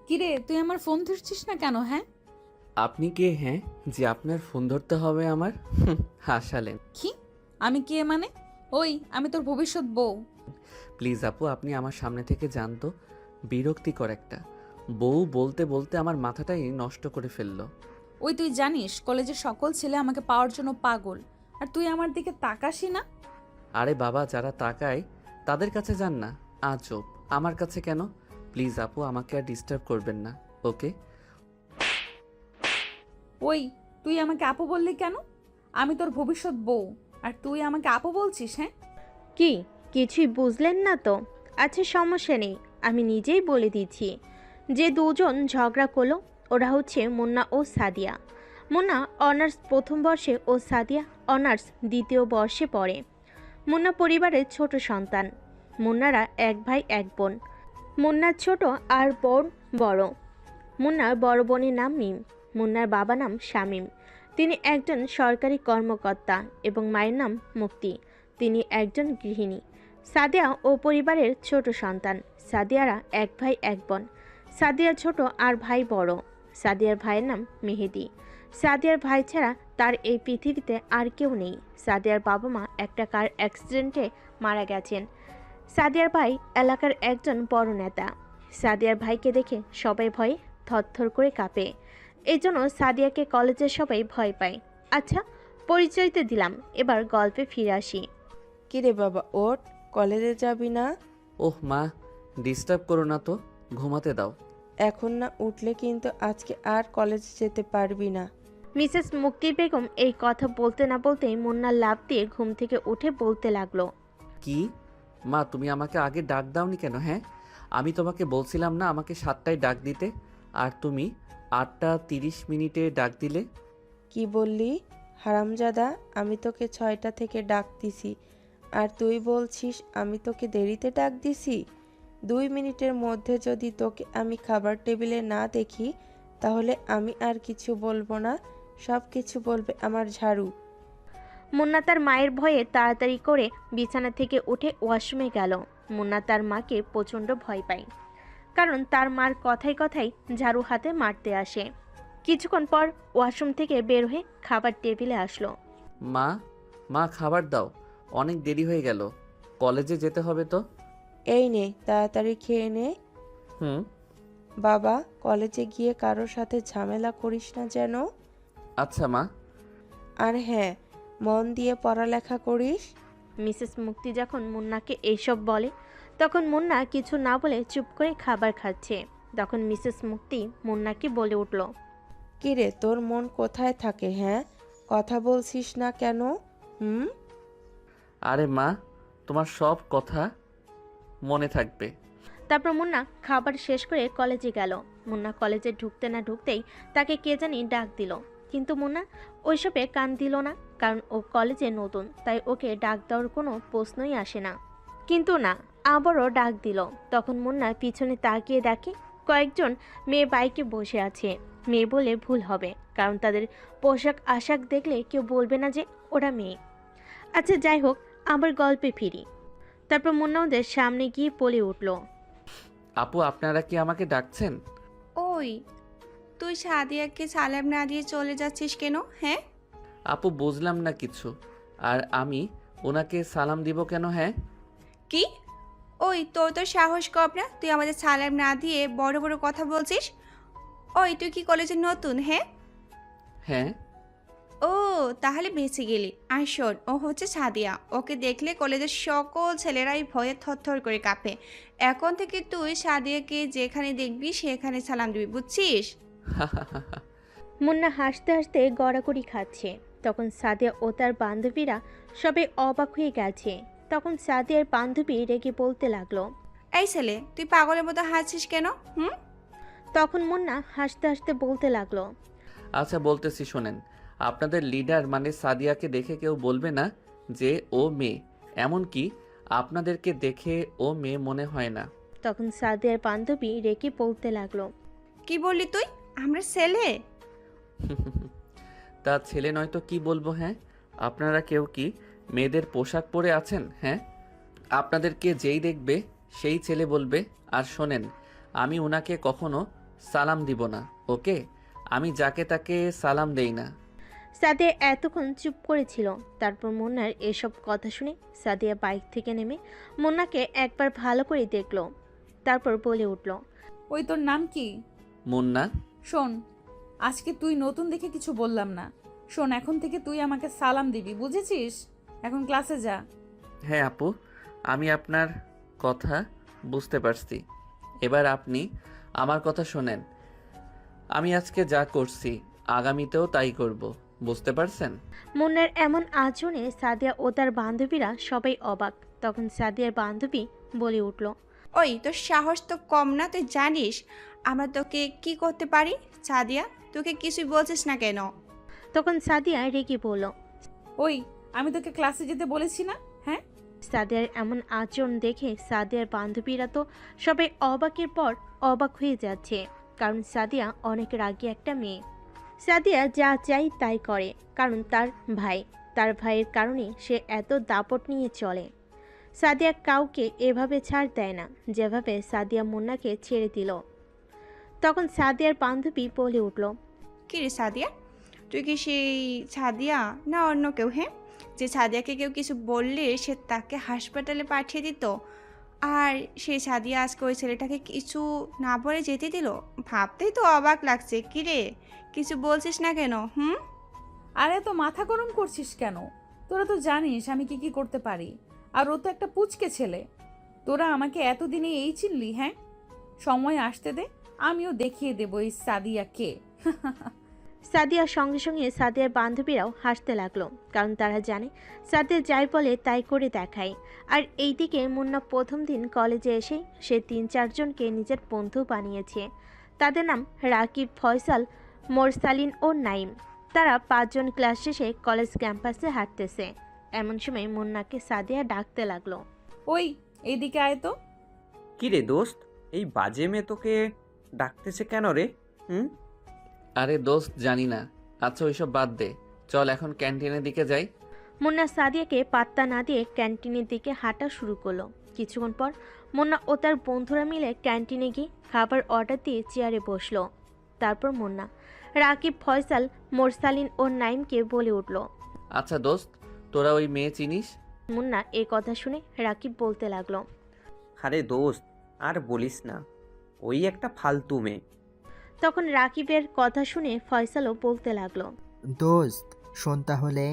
কিরে, তুই আমার ফোন ধরছিস না কেন? হ্যাঁ, আপনি কে হ্যাঁ যে আপনার ফোন ধরতে হবে আমার? হাসালেন। কি? আমি কে মানে? ওই, আমি তোর ভবিষ্যৎ বউ। প্লিজ আপু আপনি আমার সামনে থেকে যান তো। বিরক্তিকর একটা বউ বলতে বলতে আমার মাথাটাই নষ্ট করে ফেললো। ওই, তুই জানিস কলেজের সকল ছেলে আমাকে পাওয়ার জন্য পাগল, আর তুই আমার দিকে তাকাসই না। আরে বাবা, যারা তাকায় তাদের কাছে যান না। আজব, আমার কাছে কেন? প্লিজ আপু আমাকে আর ডিস্টার্ব করবেন না, ওকে? ওই, তুই আমাকে আপু বললি কেন? আমি তোর ভবিষ্যৎ বউ, আর তুই আমাকে আপু বলছিস? হ্যাঁ, কি কিছুই বুঝলেন না তো? আচ্ছা সমস্যা নেই, আমি নিজেই বলে দিচ্ছি। যে দুজন ঝগড়া করলো ওরা হচ্ছে মুন্না ও সাদিয়া। মুন্না অনার্স প্রথম বর্ষে ও সাদিয়া অনার্স দ্বিতীয় বর্ষে পড়ে। মুন্না পরিবারের ছোট সন্তান। মুন্নারা এক ভাই এক বোন। মুন্নার ছোট আর বোন বড়। মুন্নার বড় বোনের নাম মিম। মুন্নার বাবা নাম শামীম। তিনি একজন সরকারি কর্মকর্তা এবং মায়ের নাম মুক্তি। তিনি একজন গৃহিণী। সাদিয়া ও পরিবারের ছোট সন্তান। সাদিয়ারা এক ভাই এক বোন। সাদিয়া ছোট আর ভাই বড়। সাদিয়ার ভাইয়ের নাম মেহেদি। সাদিয়ার ভাই ছাড়া তার এই পৃথিবীতে আর কেউ নেই। সাদিয়ার বাবা মা একটা কার অ্যাক্সিডেন্টে মারা গেছেন। সাদিয়ার ভাই এলাকার একজন বড় নেতা। সাদিয়ার ভাইকে দেখে সবাই ভয়ে থরথর করে কাঁপে। এই জন্য সাদিয়াকে কলেজের সবাই ভয় পায়। আচ্ছা, পরিচয় তো দিলাম, এবার গল্পে ফিরে আসি। কিরে বাবা, ওঠ। কলেজে যাবি না? ওহ মা, ডিস্টার্ব করো না তো, ঘুমাতে দাও। এখন না উঠলে কিন্তু আজকে আর কলেজে যেতে পারবি না। মিসেস মুক্তি বেগম এই কথা বলতে না বলতেই মুন্না লাফ দিয়ে ঘুম থেকে উঠে বলতে লাগলো, কি? মা তুমি আমাকে আগে ডাক দাওনি কেন? হ্যাঁ, আমি তোমাকে বলছিলাম না আমাকে 7টায় ডাক দিতে, আর তুমি 8টা 30 মিনিটে ডাক দিলে। কি বললি হারামজাদা? আমি তোকে 6টা থেকে ডাক দিছি, আর তুই বলছিস আমি তোকে দেরিতে ডাক দিছি? 2 মিনিটের মধ্যে যদি তোকে আমি খাবার টেবিলে না দেখি, তাহলে আমি আর কিছু বলবো না, সব কিছু বলবে আমার ঝাড়ু। মুন্না তার মায়ের ভয়ে তাড়াতাড়ি করে বিছানা থেকে উঠে ওয়াশরুমে গেল। মুন্না তার মাকে প্রচণ্ড ভয় পায়, কারণ তার মার কথায় কথায় ঝাড়ু হাতে মারতে আসে। কিছুক্ষণ পর ওয়াশরুম থেকে বের হয়ে খাবার টেবিলে আসলো। মা, মা খাবার দাও, অনেক দেরি হয়ে গেল, কলেজে যেতে হবে তো। এই নে, তাড়াতাড়ি খেয়ে নে। হুম। বাবা, কলেজে গিয়ে কারোর সাথে ঝামেলা করিস না যেন। আচ্ছা মা। আর হ্যাঁ, মন দিয়ে পড়ালেখা করিস। মিসেস মুক্তি যখন মুন্নাকে এইসব বলে, তখন মুন্না কিছু না বলে চুপ করে খাবার খাচ্ছে। তখন মিসেস মুক্তি মুন্নাকে বলে উঠল, কিরে, তোর মন কোথায় থাকে? হ্যাঁ, কথা বলছিস না কেন? হুম। আরে মা, তোমার সব কথা মনে থাকবে। তারপর মুন্না খাবার শেষ করে কলেজে গেল। মুন্না কলেজে ঢুকতে না ঢুকতেই তাকে কে জানি ডাক দিল, কিন্তু মুন্না ওইসবে কান দিল না, কারণ ও কলেজে নতুন, তাই ওকে ডাক দেওয়ার কোনো প্রশ্নই আসে না। কিন্তু না, আবারও ডাক দিল। তখন মুন্না পিছনে তাকিয়ে দেখে কয়েকজন মেয়ে বাইকে বসে আছে। মেয়ে বলে ভুল হবে, কারণ তাদের পোশাক আশাক দেখলে কেউ বলবে না যে ওরা মেয়ে। আচ্ছা যাই হোক, আবার গল্পে ফিরি। তারপর মুন্না ওদের সামনে গিয়ে বলে উঠল, আপু আপনারা কি আমাকে ডাকছেন? ওই, তুই সাদিয়াকে সালাম না দিয়ে চলে যাচ্ছিস কেন? হ্যাঁ, আপু বুঝলাম না কিছু। আর আমি ওনাকে সালাম দিব কেন? হ্যাঁ। কি? ওই, তোর তো সাহস কম না, তুই আমাদের সালাম না দিয়ে বড় বড় কথা বলছিস? ওই, তুই কি কলেজে নতুন? হ্যাঁ। হ্যাঁ। ও, তাহলে বেঁচে গেলি। আর শোন, ও হচ্ছে সাদিয়া। ওকে দেখলে কলেজের সকল ছেলেরাই ভয়ে থরথর করে কাঁপে। এখন থেকে তুই সাদিয়াকে যেখানে দেখবি সেখানে সালাম দিবি, বুঝছিস? মুন্না হাসতে হাসতে গড়াগড়ি খাচ্ছে। তখন সাদিয়া ও তার বান্ধবীরা সবাই অবাক হয়ে গেছে। তখন সাদিয়ার বান্ধবী রেগে বলতে লাগলো। এই ছেলে, তুই পাগলের মতো হাসছিস কেন? হুম। তখন মুন্না হাসতে হাসতে বলতে লাগলো, আচ্ছা বলতেছি শোনেন, আপনাদের লিডার মানে সাদিয়াকে দেখে কেউ বলবে না যে ও মেয়ে, এমনকি আপনাদেরকে দেখে ও মেয়ে মনে হয় না। তখন সাদিয়ার বান্ধবী রেগে বলতে লাগলো, কি বললি তুই? আমরা ছেলে? তা ছেলে নয়তো কি বলবো? হ্যাঁ, আপনারা কেউ কি মেয়েদের পোশাক পরে আছেন? হ্যাঁ, আপনাদেরকে যেই দেখবে সেই ছেলে বলবে। আর শোনেন, আমি ওনাকে কখনো সালাম দিব না, ওকে? আমি যাকে তাকে সালাম দেই না। সাদিয়া এতক্ষণ চুপ করেছিল। তারপর মুন্নার এসব কথা শুনে সাদিয়া বাইক থেকে নেমে মুন্নাকে একবার ভালো করে দেখলো। তারপর বলে উঠল, ওই তোর নাম কি? মুন্না। শোন, আজকে তুই নতুন দেখে কিছু বললাম না। শোন, এখন থেকে তুই আমাকে সালাম দিবি, বুঝেছিস? এখন ক্লাসে যা। হ্যাঁ আপু, আমি আপনার কথা বুঝতে পারছি। এবার আপনি আমার কথা শোনেন। আমি আজকে যা করছি আগামীতেও তাই করব, বুঝতে পারছেন? মুন্নার এমন আচরণে সাদিয়া ও তার বান্ধবীরা সবাই অবাক। তখন সাদিয়ার বান্ধবী বলে উঠল, ওই তোর সাহস তো কম না, তুই জানিস আমরা তোকে কি করতে পারি? সাদিয়া, তোকে কিছুই বলছিস না কেন? তখন সাদিয়া রেগে বলল, ওই, আমি তোকে ক্লাসে যেতে বলেছি না? হ্যাঁ, সাদিয়ার এমন আচরণ দেখে সাদিয়ার বান্ধবীরা তো সবাই অবাকের পর অবাক হয়ে যাচ্ছে, কারণ সাদিয়া অনেক রাগী একটা মেয়ে। সাদিয়া যা চাই তাই করে, কারণ তার ভাইয়ের কারণে সে এত দাপট নিয়ে চলে। সাদিয়া কাউকে এভাবে ছাড় দেয় না, যেভাবে সাদিয়া মুন্নাকে ছেড়ে দিল। তখন সাদিয়ার বান্ধবী বলে উঠল, কি রে সাদিয়া, তুই কি সেই সাদিয়া না অন্য কেউ? হ্যাঁ, যে সাদিয়াকে কেউ কিছু বললে সে তাকে হাসপাতালে পাঠিয়ে দিত, আর সেই সাদিয়া আজকে ওই ছেলেটাকে কিছু না বলে যেতে দিল? ভাবতেই তো অবাক লাগছে। কি রে, কিছু বলছিস না কেন? হুম? আরে তো মাথা গরম করছিস কেন? তোরা তো জানিস আমি কি কি করতে পারি। আর ও তো একটা পুচকে ছেলে। তোরা আমাকে এতদিনে এই চিনলি? হ্যাঁ, সময় আসতে দে, আমিও দেখিয়ে দেবো এই সাদিয়া কে। সাদিয়ার সঙ্গে সঙ্গে সাদিয়ার বান্ধবীরাও হাসতে লাগলো, কারণ তারা জানে সাদিয়া যাই বলে তাই করে দেখায়। আর এইদিকে মুন্না প্রথম দিন কলেজে এসে সে ৩-৪ জনকে নিজের বন্ধু বানিয়েছে। তাদের নাম রাকিব, ফয়সাল, মোরসালিন ও নাইম। তারা ৫ জন ক্লাস শেষে কলেজ ক্যাম্পাসে হাঁটতেছে। এমন সময় মুন্নাকে সাদিয়া ডাকতে লাগলো, ওই, এইদিকে আয় তো। কি রে দোস্ত, এই বাজে মেয়ে তোকে ডাকতেছে কেন রে? হুম? আরে দোস্ত, জানি না। আচ্ছা ওইসব বাদ দে, চল এখন ক্যান্টিনের দিকে যাই। মুন্না সাদিয়াকে পাত্তা না দিয়ে ক্যান্টিনের দিকে হাঁটা শুরু করলো। কিছুক্ষণ পর মুন্না ও তার বন্ধুরা মিলে ক্যান্টিনে গিয়ে খাবার অর্ডার দিয়ে চেয়ারে বসলো। তারপর মুন্না রাকিব, ফয়সাল, মোরসালিন ও নাইমকে বলে উঠল। আচ্ছা দোস্ত, তোরা ওই মেয়ে চিনিস? মুন্না এই কথা শুনে রাকিব বলতে লাগলো, আরে দোস্ত, আর বলিস না, ওই একটা ফালতু মেয়ে। তখন রাকিবের কথা শুনে ফয়সালও বলতে লাগলো, দোস্ত শোন তাহলে,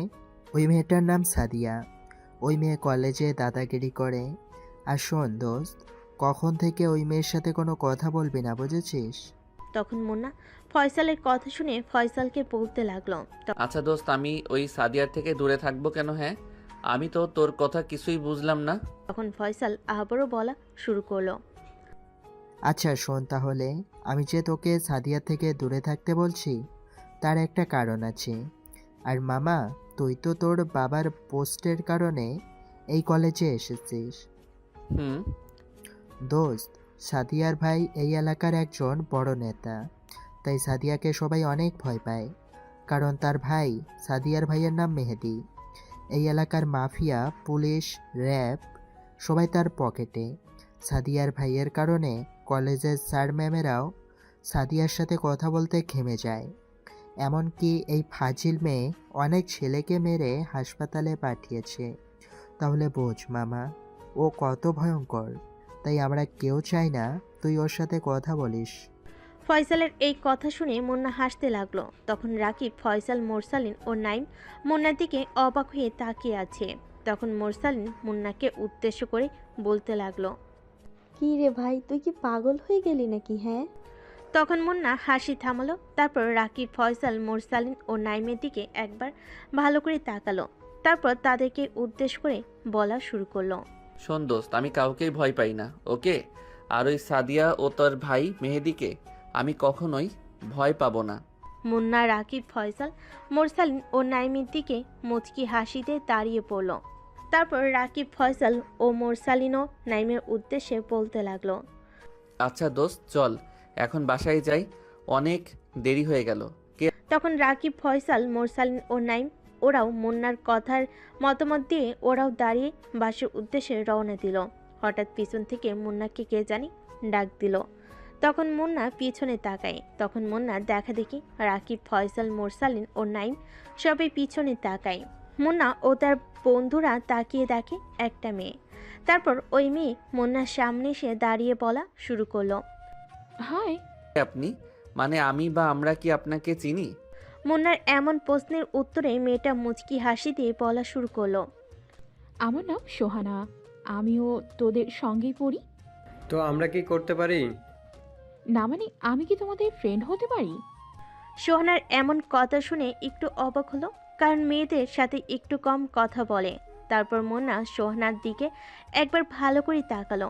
ওই মেয়েটার নাম সাদিয়া। ওই মেয়ে কলেজে দাদাগিরি করে। আর শোন দোস্ত, কখন থেকে ওই মেয়ের সাথে কোনো কথা বলবি না, বুঝেছিস? তখন মুন্না ফয়সালের কথা শুনে ফয়সালকে বলতে লাগলো, আচ্ছা দোস্ত, আমি ওই সাদিয়ার থেকে দূরে থাকবো কেন? হ্যাঁ, আমি তো তোর কথা কিছুই বুঝলাম না। তখন ফয়সাল আবারও বলা শুরু করলো, আচ্ছা শোন তাহলে, আমি যে তোকে সাদিয়া থেকে দূরে থাকতে বলছি তার একটা কারণ আছে। আর মামা, তুই তো তোর বাবার পোস্টের কারণে এই কলেজে এসেছিস। হুম। দোস্ত, সাদিয়ার ভাই এই এলাকার একজন বড় নেতা। তাই সাদিয়াকে সবাই অনেক ভয় পায়, কারণ তার ভাই, সাদিয়ার ভাইয়ের নাম মেহেদি। এই এলাকার মাফিয়া, পুলিশ, র্যাব সবাই তার পকেটে। সাদিয়ার ভাইয়ের কারণে কলেজের স্যার ম্যামেরাও সাদিয়ার সাথে কথা বলতে ঘেমে যায়। এমনকি এই ফাজিল মেয়ে অনেক ছেলেকে মেরে হাসপাতালে পাঠিয়েছে। তাহলে বোঝ মামা, ও কত ভয়ঙ্কর। তাই আমরা কেউ চাই না তুই ওর সাথে কথা বলিস। ফয়সালের এই কথা শুনে মুন্না হাসতে লাগলো। তখন রাকিব, ফয়সাল, মোরসালিন ও নাইম মুন্নার দিকে অবাক হয়ে তাকিয়ে আছে। তখন মোরসালিন মুন্নাকে উদ্দেশ্য করে বলতে লাগলো, কি রে ভাই, তুই কি পাগল হয়ে গেলি নাকি? হ্যাঁ, তখন মুন্না হাসি থামালো। তারপর রাকিব, ফয়সাল, মোরসালিন ও নাইমের দিকে একবার ভালো করে তাকালো। তারপর তাদেরকে উদ্দেশ্য করে বলা শুরু করলো, শোন দোস্ত, আমি কাউকেই ভয় পাই না, ওকে? আর ওই সাদিয়া ও তোর ভাই মেহেদিকে আমি কখনোই ভয় পাবো না। মুন্না, রাকিব, ফয়সাল, মোরসালিন ও নাইমের দিকে মুচকি হাসিতে দাঁড়িয়ে পড়ল। তারপর রাকিব, ফয়সাল ও মোরসালিনও নাইমের উদ্দেশ্যে বলতে লাগলো, আচ্ছা দোস্ত, চল এখন বাসায় যাই, অনেক দেরি হয়ে গেল। তখন রাকিব, ফয়সাল, মোরসালিন ও নাইম ওরাও মুন্নার কথার মতামত দিয়ে ওরাও দাঁড়িয়ে বাসের উদ্দেশ্যে রওনা দিল। হঠাৎ পিছন থেকে মুন্নাকে কে জানি ডাক দিল। তখন মুন্না পিছনে তাকায়। তখন মুন্না দেখা দেখি রাকিব, ফয়সাল, মোরসালিন ও নাইম সবাই পিছনে তাকায়। মুন্না ও তার বন্ধুরা তাকিয়ে দেখে একটা মেয়ে। তারপর ওই মেয়ে মুন্নার সামনে এসে দাঁড়িয়ে বলা শুরু করলো। হাই। আপনি মানে আমি বা আমরা কি আপনাকে চিনি? মুন্নার এমন প্রশ্নের উত্তরে মেয়েটা মুচকি হাসি দিয়ে বলা শুরু করলো। আমার নাম সোহানা, আমিও তোদের সঙ্গেই পড়ি। তো আমরা কি করতে পারি? না মানে আমি কি তোমাদের ফ্রেন্ড হতে পারি? সোহানার এমন কথা শুনে একটু অবাক হলো, কারণ মেয়েদের সাথে একটু কম কথা বলে। তারপর মুন্না সোহানার দিকে একবার ভালো করে তাকালো।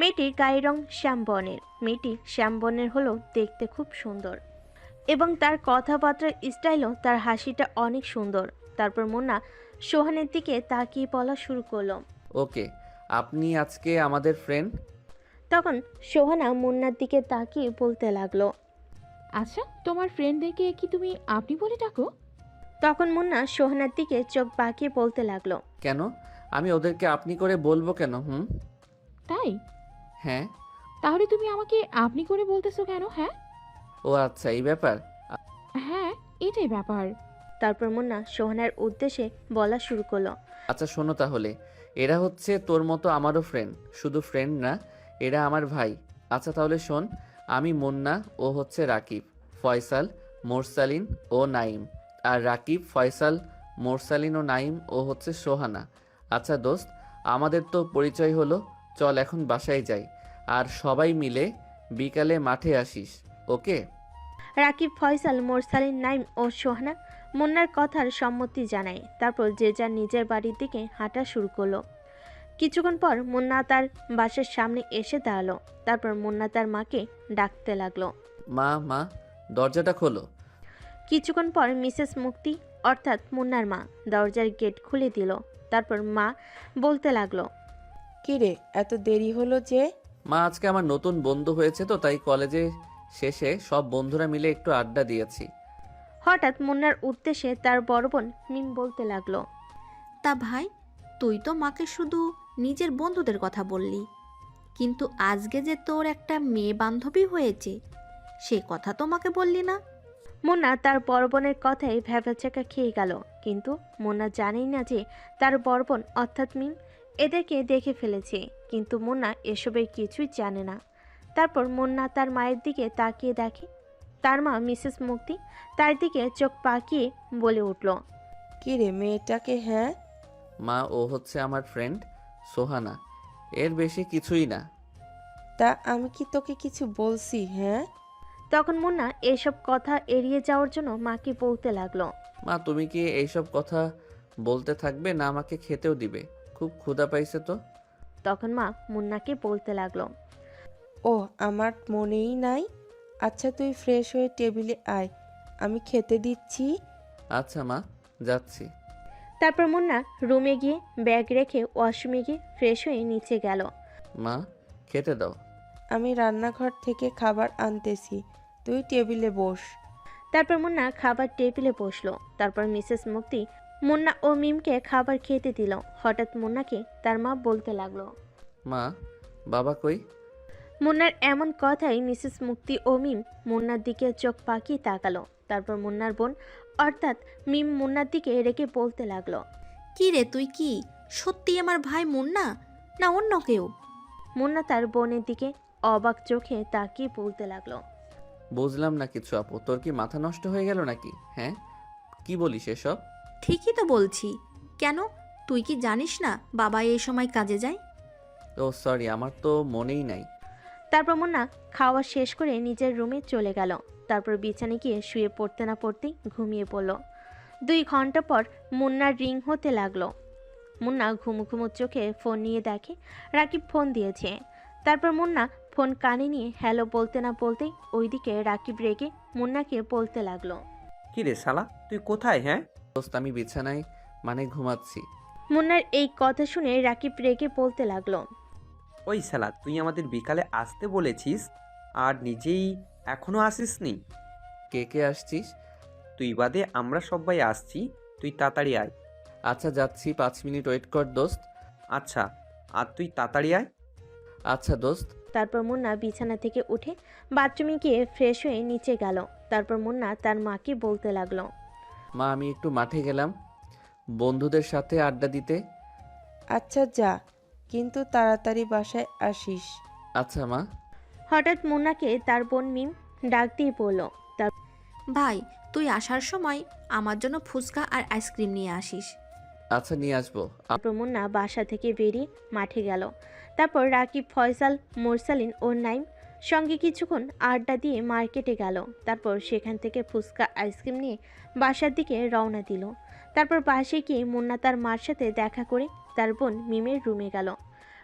মেয়েটির গায়ের রং শ্যামবর্ণের। মেয়েটি শ্যামবর্ণের হলেও দেখতে খুব সুন্দর, এবং তার কথাবার্তার স্টাইলও, তার হাসিটা অনেক সুন্দর। তারপর মুন্না সোহানের দিকে তাকিয়ে বলা শুরু করলো। ওকে, আপনি আজকে আমাদের ফ্রেন্ড? তখন সোহানা মুন্নার দিকে তাকিয়ে বলতে লাগলো। আচ্ছা, তোমার ফ্রেন্ডদেরকে কি তুমি আপনি বলে ডাকো? তখন মুন্না সোহানার দিকে চোখ বাঁকিয়ে বলতে লাগলো। কেন? আমি ওদেরকে আপনি করে বলবো কেন? তাই? হ্যাঁ। তাহলে তুমি আমাকে আপনি করে বলতেছো কেন? হ্যাঁ। ও আচ্ছা, এই ব্যাপার। হ্যাঁ, এটাই ব্যাপার। তারপর মুন্না সোহানার উদ্দেশ্যে বলা শুরু করলো। আচ্ছা শোনো তাহলে, এরা হচ্ছে তোর মতো আমারও ফ্রেন্ড। শুধু ফ্রেন্ড না, এরা আমার ভাই। আচ্ছা তাহলে শোন, আমি মুন্না, ও হচ্ছে রাকিব, ফয়সাল, মোরসালিন ও নাইম। আর রাকিব, ফয়সাল, মোরসালিন ও নাইম ও হচ্ছে সোহানা। আচ্ছা দোস্ত, আমাদের তো পরিচয় হলো, চল এখন বাসায় যাই, আর সবাই মিলে বিকালে মাঠে আসিস, ওকে? রাকিব, ফয়সাল, মোরসালিন, নাইম ও সোহানা মুন্নার কথার সম্মতি জানায়। তারপর যে যার নিজের বাড়ির দিকে হাঁটা শুরু করলো। কিছুক্ষণ পর মুন্না তার বাসার সামনে এসে দাঁড়ালো। তারপর মুন্না তার মাকে ডাকতে লাগলো। মা, মা, দরজাটা খোলো। কিছুক্ষণ পর মিসেস মুক্তি অর্থাৎ মুন্নার মা দরজার গেট খুলে দিল। তারপর মা বলতে লাগলো। কিরে, এত দেরি হলো যে? মা, আজকে আমার নতুন বন্ধু হয়েছে তো, তাই কলেজে শেষে সব বন্ধুরা মিলে একটু আড্ডা দিয়েছি। হঠাৎ মুন্নার উদ্দেশ্যে তার বড় বোন মিম বলতে লাগলো। তা ভাই, তুই তো মাকে শুধু নিজের বন্ধুদের কথা বললি, কিন্তু আজকে যে তোর একটা মেয়ে বান্ধবী হয়েছে সে কথা তো মাকে বললি না। মুন্না তার বড় বোনের কথায় ভ্যাবাচাকা খেয়ে গেল, কিন্তু মুন্না জানেই না যে তার বড় বোন অর্থাৎ মিম এদেরকে দেখে ফেলেছে। কিন্তু মুন্না এসবের কিছুই জানে না। তারপর মুন্না তার মায়ের দিকে তাকিয়ে দেখে তার মা মিসেস মুক্তি তার দিকে চোখ পাকিয়ে বলে উঠল। কিরে মেয়েটাকে? হ্যাঁ মা, ও হচ্ছে আমার ফ্রেন্ড সোহানা, এর বেশি কিছুই না। তা আমি কি তোকে কিছু বলছি? হ্যাঁ। তখন মুন্না এসব কথা এড়িয়ে যাওয়ার জন্য মাকে বলতে লাগলো। মা, তুমি কি এইসব কথা বলতে থাকবে না আমাকে খেতেও দিবে? খুব ক্ষুধা পাইছে তো। তখন মা মুন্নাকে বলতে লাগলো। ও, আমার মনেই নাই। আচ্ছা তুই ফ্রেশ হয়ে টেবিলে আয়, আমি খেতে দিচ্ছি। আচ্ছা মা, যাচ্ছি। তারপর মুন্না রুমে গিয়ে ব্যাগ রেখে ওয়াশরুমে গিয়ে ফ্রেশ হয়ে নিচে গেল। মা, খেতে দাও। আমি রান্নাঘর থেকে খাবার আনতেছি, তুই টেবিলে বস। তারপর মুন্না খাবার টেবিলে বসলো। তারপর মিসেস মুক্তি মুন্না ও মিমকে খাবার খেতে দিল। হঠাৎ মুন্নাকে তার মা বলতে লাগলো। মা, বাবা কই? মুন্নার এমন কথাই মিসেস মুক্তি ও মিম মুন্নার দিকে চোখ পাকিয়ে তাকালো। তারপর মুন্নার বোন অর্থাৎ মিম মুন্নার দিকে রেখে বলতে লাগলো। কি রে, তুই কি সত্যি আমার ভাই মুন্না, না অন্য কেউ? মুন্না তার বোনের দিকে অবাক চোখে তাকিয়ে বলতে লাগলো। বুঝলাম না কিছু আপু, তোর কি মাথা নষ্ট হয়ে গেল নাকি? হ্যাঁ, কি বলিস এসব? ঠিকই তো বলছি। কেন, তুই কি জানিস না বাবা এই সময় কাজে যায়? ও সরি, আমার তো মনেই নাই। তারপর মুন্না খাওয়া শেষ করে নিজের রুমে চলে গেল। তারপর বিছানে গিয়ে শুয়ে পড়তে না পড়তেই ঘুমিয়ে পড়ল। 2 ঘন্টা পর মুন্নার রিং হতে লাগলো। মুন্না ঘুমু ঘুমু চোখে ফোন নিয়ে দেখে রাকিব ফোন দিয়েছে। তারপর মুন্না ফোন কানে নিয়ে হ্যালো বলতে না বলতেই ওইদিকে রাকিব রেগে মুন্নাকে বলতে লাগলো। কি রে শালা, তুই কোথায়? হ্যাঁ দোস্ত, আমি বিছানায় মানে ঘুমাচ্ছি। মুন্নার এই কথা শুনে রাকিব রেগে বলতে লাগলো। ওই শালা, তুই আমাদের বিকালে আসতে বলেছিস আর নিজেই এখনো আসিসনি। কে কে আসছিস? তুই বাদে আমরা সবাই আসছি, তুই তাড়াতাড়ি আয়। আচ্ছা যাচ্ছি, 5 মিনিট ওয়েট কর দোস্ত। আচ্ছা, আর তুই তাড়াতাড়ি আয়। আচ্ছা দোস্ত। তারপর মুন্না বিছানা থেকে উঠে বাথরুমে গিয়ে ফ্রেশ হয়ে নিচে গেল। তারপর মুন্না তার মাকে বলতে লাগলো, মা আমি একটু মাঠে গেলাম বন্ধুদের সাথে আড্ডা দিতে। আচ্ছা যা, কিন্তু তাড়াতাড়ি বাসায় আসিস। আচ্ছা মা। হঠাৎ মুন্নাকে তার বোন মিম ডাক দিয়ে বলল, ভাই তুই আসার সময় আমার জন্য ফুচকা আর আইসক্রিম নিয়ে আসিস। আচ্ছা নিয়ে আসবো। তারপর মুন্না বাসা থেকে বেরিয়ে মাঠে গেল। তারপর রাকিব, ফয়সাল, মোরসালিন ও নাইম সঙ্গে কিছুক্ষণ আড্ডা দিয়ে মার্কেটে গেল। তারপর সেখান থেকে ফুচকা আইসক্রিম নিয়ে বাসার দিকে রওনা দিল। তারপর বাসে গিয়ে মুন্না তার মার সাথে দেখা করে তার বোন মিমের রুমে গেল।